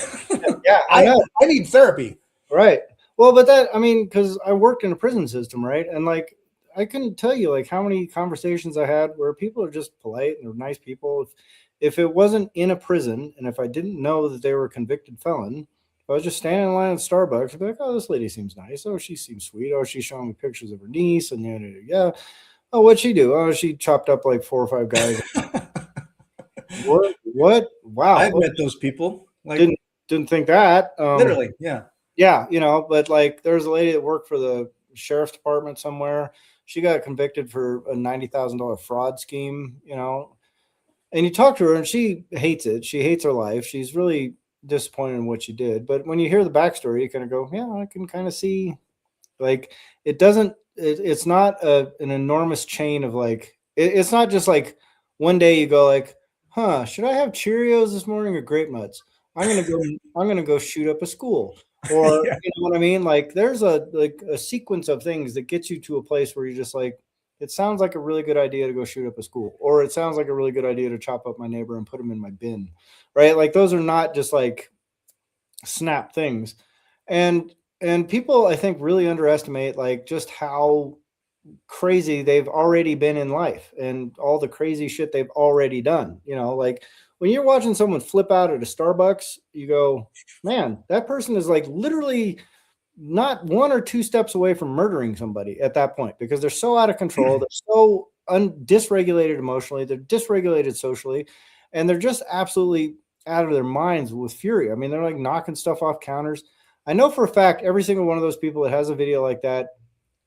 Yeah. I know. I need therapy. Right. Well, but that, I mean, because I worked in a prison system, right? And like, I couldn't tell you like how many conversations I had where people are just polite and they're nice people. If it wasn't in a prison and if I didn't know that they were a convicted felon, if I was just standing in line at Starbucks, I'd be like, oh, this lady seems nice. Oh, she seems sweet. Oh, she's showing me pictures of her niece. And yeah. Oh, what'd she do? Oh, she chopped up like 4 or 5 guys. What? Wow. I've met those people. Like, didn't think that. Literally, yeah. Yeah, but like there's a lady that worked for the sheriff's department somewhere. She got convicted for a $90,000 fraud scheme, and you talk to her and she hates it. She hates her life. She's really disappointed in what she did. But when you hear the backstory, you kind of go, yeah, I can kind of see like it's not an enormous chain of like, it's not just like one day you go like, huh, should I have Cheerios this morning or Grape Nuts? I'm going to go shoot up a school. Or Yeah. you know what I mean? Like there's a sequence of things that gets you to a place where you're just like, it sounds like a really good idea to go shoot up a school, or it sounds like a really good idea to chop up my neighbor and put him in my bin, right? Like those are not just like snap things. And people I think really underestimate like just how crazy they've already been in life and all the crazy shit they've already done. Like when you're watching someone flip out at a Starbucks, you go, man, that person is like literally not 1 or 2 steps away from murdering somebody at that point because they're so out of control. They're so dysregulated emotionally. They're dysregulated socially. And they're just absolutely out of their minds with fury. I mean, they're like knocking stuff off counters. I know for a fact every single one of those people that has a video like that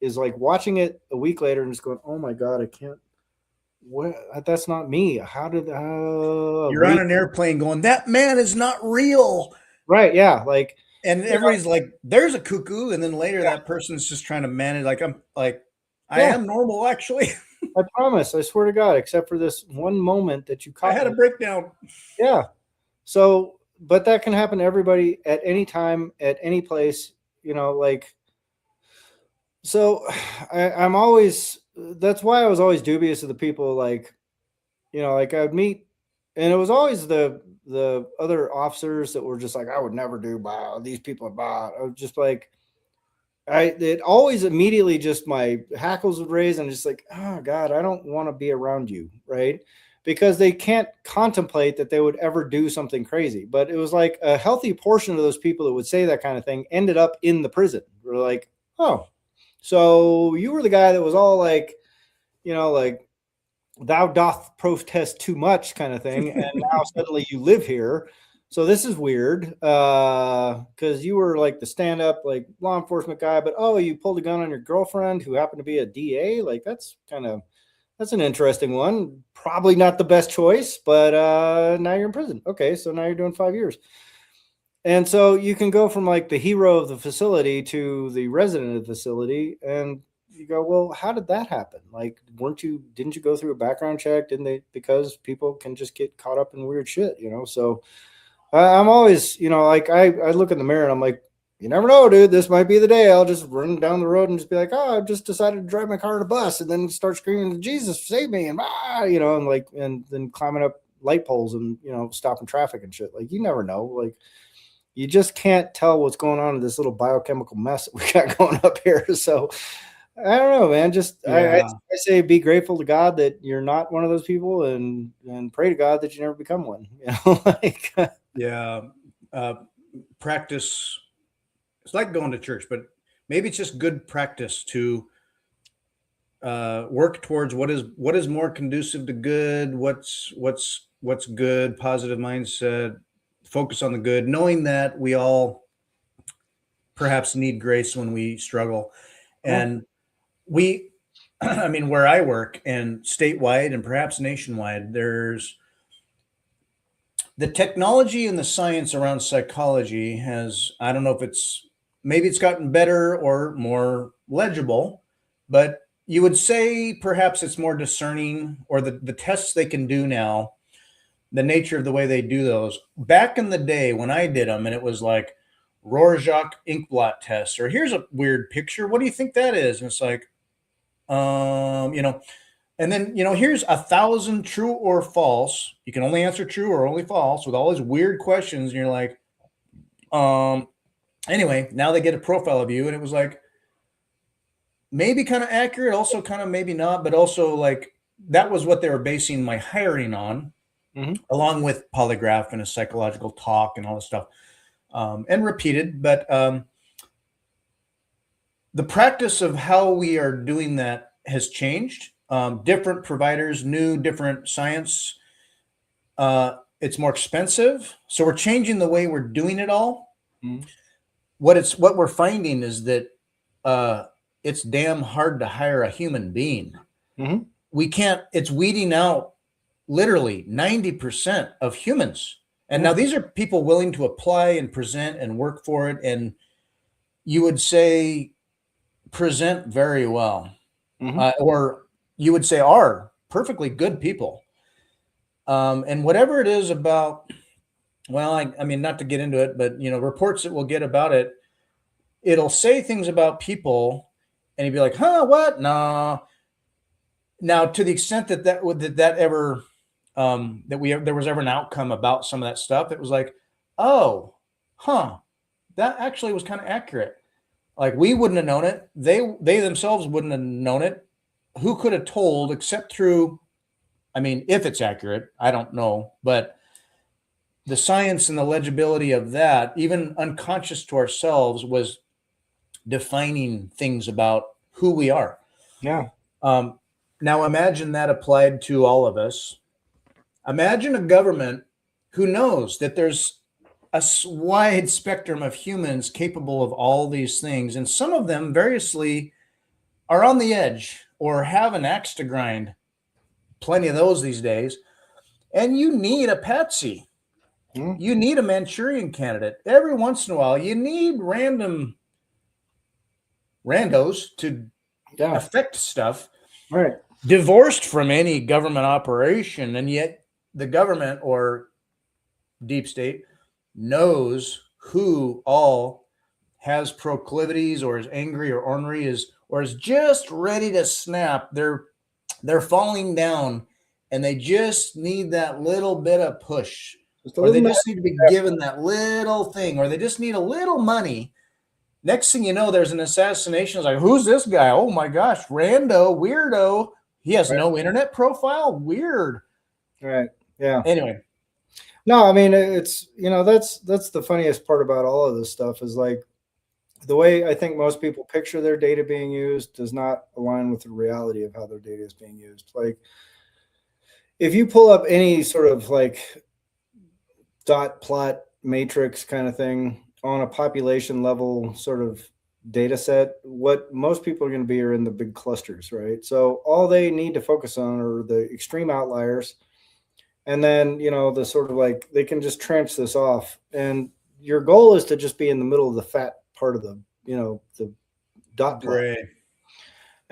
is like watching it a week later and just going, oh my God, I can't. What? That's not me. How did You're on an airplane going, that man is not real. Right. Yeah. Like, and everybody's like, there's a cuckoo. And then later that person's just trying to manage. Like, I am normal, actually. I promise. I swear to God, except for this one moment that you caught. I had a breakdown. Yeah. So, but that can happen to everybody at any time, at any place, like, so I'm always, that's why I was always dubious of the people like, like I would meet, and it was always the other officers that were just like, I would never do, these people are bad. I was just like, it always immediately just my hackles would raise and just like, oh God, I don't want to be around you. Right. Because they can't contemplate that they would ever do something crazy. But it was like a healthy portion of those people that would say that kind of thing ended up in the prison. We're like, oh, so you were the guy that was all like, like thou doth protest too much kind of thing. And now suddenly you live here. So this is weird because you were like the stand-up like law enforcement guy, but you pulled a gun on your girlfriend who happened to be a DA. Like that's an interesting one. Probably not the best choice, but now you're in prison. Okay, so now you're doing 5 years. And so you can go from like the hero of the facility to the resident of the facility, and you go, well, how did that happen? Like, didn't you go through a background check? Didn't they? Because people can just get caught up in weird shit, So I'm always, like I look in the mirror and I'm like, you never know, dude. This might be the day I'll just run down the road and just be like, I've just decided to drive my car to bus and then start screaming, Jesus, save me. And, and like, and then climbing up light poles and, stopping traffic and shit. Like, you never know. Like, you just can't tell what's going on in this little biochemical mess that we got going up here. So I don't know, man. Just, I say, be grateful to God that you're not one of those people and pray to God that you never become one, like, yeah. Practice. It's like going to church, but maybe it's just good practice to work towards what is more conducive to good, what's good, positive mindset, focus on the good, knowing that we all perhaps need grace when we struggle. And we, I mean, where I work and statewide and perhaps nationwide, there's the technology and the science around psychology has, I don't know if maybe it's gotten better or more legible, but you would say perhaps it's more discerning, or the tests they can do now, the nature of the way they do those. Back in the day when I did them, and it was like Rorschach inkblot tests, or here's a weird picture. What do you think that is? And it's like, and then, here's 1,000 true or false. You can only answer true or only false with all these weird questions. And you're like, anyway, now they get a profile of you. And it was like, maybe kind of accurate, also kind of maybe not, but also like that was what they were basing my hiring on, along with polygraph and a psychological talk and all this stuff, and repeated. But the practice of how we are doing that has changed. Different providers, different science. It's more expensive. So we're changing the way we're doing it all. What we're finding is that it's damn hard to hire a human being. We can't, it's weeding out literally 90% of humans. And now these are people willing to apply and present and work for it. And you would say present very well, or you would say are perfectly good people. And whatever it is about, well, I mean, not to get into it, but, reports that we'll get about it, it'll say things about people and you'd be like, huh, what? Nah. Now, to the extent that there was ever an outcome about some of that stuff, it was like, oh, huh, that actually was kind of accurate. Like, we wouldn't have known it. They themselves wouldn't have known it. Who could have told, except through, I mean, if it's accurate, I don't know, but the science and the legibility of that, even unconscious to ourselves, was defining things about who we are. Yeah. Now imagine that applied to all of us. Imagine a government who knows that there's a wide spectrum of humans capable of all these things, and some of them variously are on the edge or have an axe to grind. Plenty of those these days. And you need a patsy. You need a Manchurian candidate. Every once in a while, you need randos to affect stuff. Right. Divorced from any government operation. And yet the government or deep state knows who all has proclivities or is angry or ornery or is just ready to snap. They're falling down and they just need that little bit of push, or they just need to be given that little thing, or they just need a little money. Next thing you know, there's an assassination. It's like, who's this guy? Oh my gosh, rando, weirdo. He has no internet profile. Weird. Right. Yeah. Anyway. No, I mean, it's, that's the funniest part about all of this stuff is like the way I think most people picture their data being used does not align with the reality of how their data is being used. Like if you pull up any sort of like dot plot matrix kind of thing on a population level sort of data set, what most people are going to be are in the big clusters, right? So all they need to focus on are the extreme outliers. And then, the sort of like, they can just trench this off. And your goal is to just be in the middle of the fat part of the, the dot plot. Gray.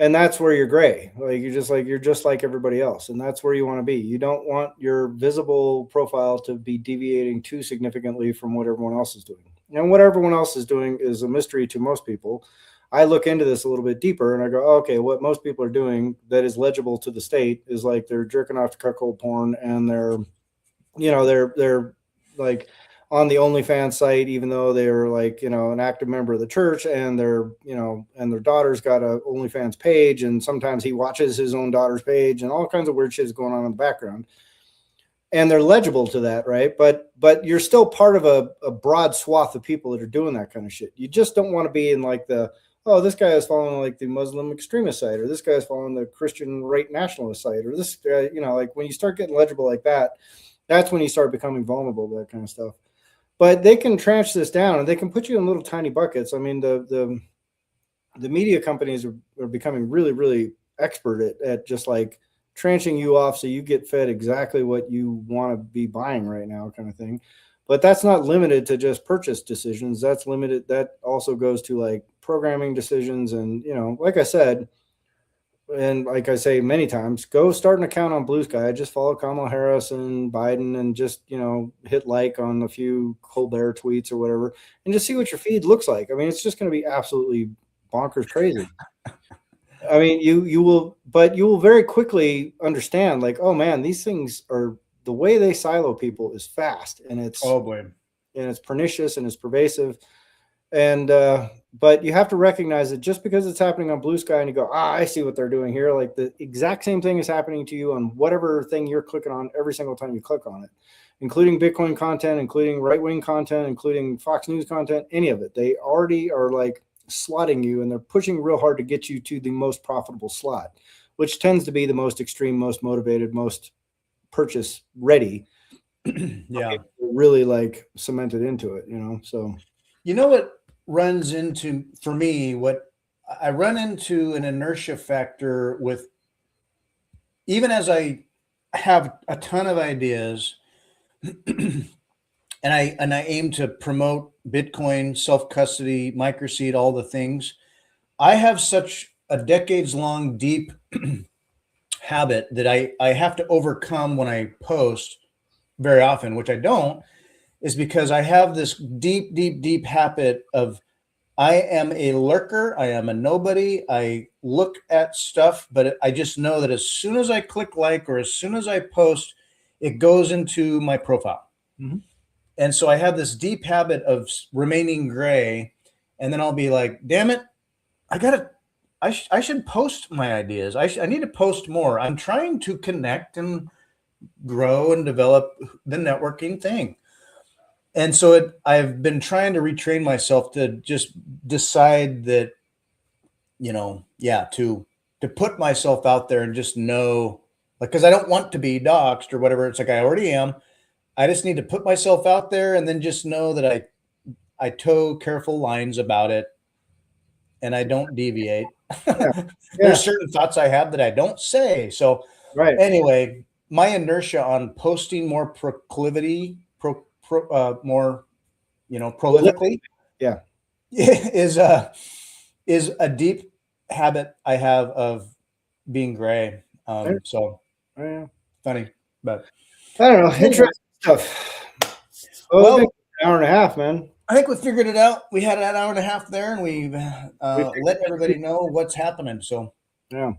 And that's where you're gray. Like, you're just like everybody else. And that's where you want to be. You don't want your visible profile to be deviating too significantly from what everyone else is doing. And what everyone else is doing is a mystery to most people. I look into this a little bit deeper and I go, okay, what most people are doing that is legible to the state is like they're jerking off to cuckold porn and they're like on the OnlyFans site, even though they're like, an active member of the church and they're, and their daughter's got a OnlyFans page. And sometimes he watches his own daughter's page and all kinds of weird shit is going on in the background. And they're legible to that, right? But you're still part of a broad swath of people that are doing that kind of shit. You just don't want to be in like this guy is following like the Muslim extremist site, or this guy is following the Christian right nationalist site, or this guy, like when you start getting legible like that, that's when you start becoming vulnerable to that kind of stuff. But they can tranche this down, and they can put you in little tiny buckets. I mean, the media companies are becoming really, really expert at just like tranching you off so you get fed exactly what you want to be buying right now, kind of thing. But that's not limited to just purchase decisions. That's limited. That also goes to like programming decisions. And, you know, like I said, and like I say many times, go start an account on Blue Sky. Just follow Kamala Harris and Biden and just, you know, hit like on a few Colbert tweets or whatever, and just see what your feed looks like. I mean, it's just going to be absolutely bonkers crazy. I mean, you will, but you will very quickly understand, like, oh man, these things are, the way they silo people is fast, and it's, oh boy, and it's pernicious and it's pervasive. And but you have to recognize that just because it's happening on Blue Sky and you go, I see what they're doing here, like the exact same thing is happening to you on whatever thing you're clicking on every single time you click on it, including Bitcoin content, including right-wing content, including Fox News content, any of it. They already are like slotting you, and they're pushing real hard to get you to the most profitable slot, which tends to be the most extreme, most motivated, most purchase ready. Yeah, really like cemented into it, you know. So you know what runs into, for me, what I run into an inertia factor with, even as I have a ton of ideas and I aim to promote Bitcoin, self-custody, MicroSeed, all the things. I have such a decades-long deep habit that I have to overcome when I post very often, which I don't, is because I have this deep, deep, deep habit of, I am a lurker. I am a nobody. I look at stuff, but I just know that as soon as I click like, or as soon as I post, it goes into my profile. Mm-hmm. And so I have this deep habit of remaining gray. And then I'll be like, damn it, I should post my ideas. I need to post more. I'm trying to connect and grow and develop the networking thing. And so I've been trying to retrain myself to just decide that, you know, yeah, to put myself out there and just know, like, because I don't want to be doxxed or whatever. It's like, I already am. I just need to put myself out there and then just know that I toe careful lines about it and I don't deviate. Yeah. There's certain thoughts I have that I don't say. So anyway, my inertia on posting more proclivity, more, you know, prolifically, yeah, is a deep habit I have of being gray. So funny, but I don't know. Interesting stuff. Well, an hour and a half, man. I think we figured it out. We had an hour and a half there, and we let everybody know what's happening. So yeah.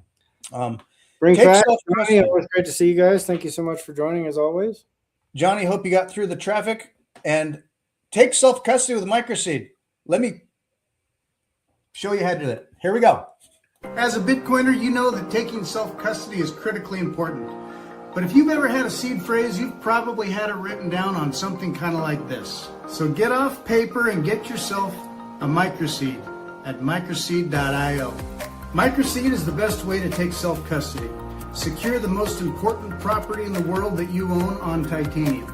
Bring fast, Johnny. Always great to see you guys. Thank you so much for joining, as always. Johnny, hope you got through the traffic, and take self-custody with MicroSeed. Let me show you how to do it. Here we go. As a Bitcoiner, you know that taking self-custody is critically important. But if you've ever had a seed phrase, you've probably had it written down on something kind of like this. So get off paper and get yourself a MicroSeed at microseed.io. MicroSeed is the best way to take self-custody. Secure the most important property in the world that you own on titanium.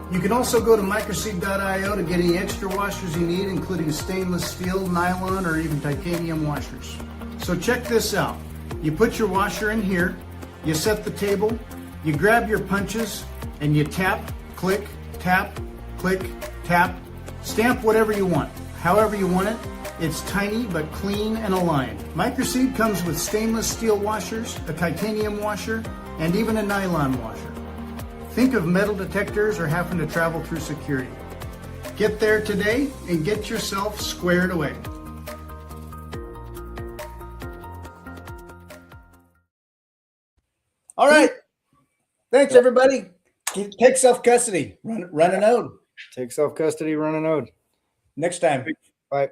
You can also go to microseed.io to get any extra washers you need, including stainless steel, nylon, or even titanium washers. So check this out. You put your washer in here, you set the table, you grab your punches, and you tap, click, tap, click, tap, stamp whatever you want, however you want it. It's tiny but clean and aligned. MicroSeed comes with stainless steel washers, a titanium washer, and even a nylon washer. Think of metal detectors or having to travel through security. Get there today and get yourself squared away. All right. Thanks, everybody. Take self-custody. Run a node. Take self-custody, run a node. Next time. Bye.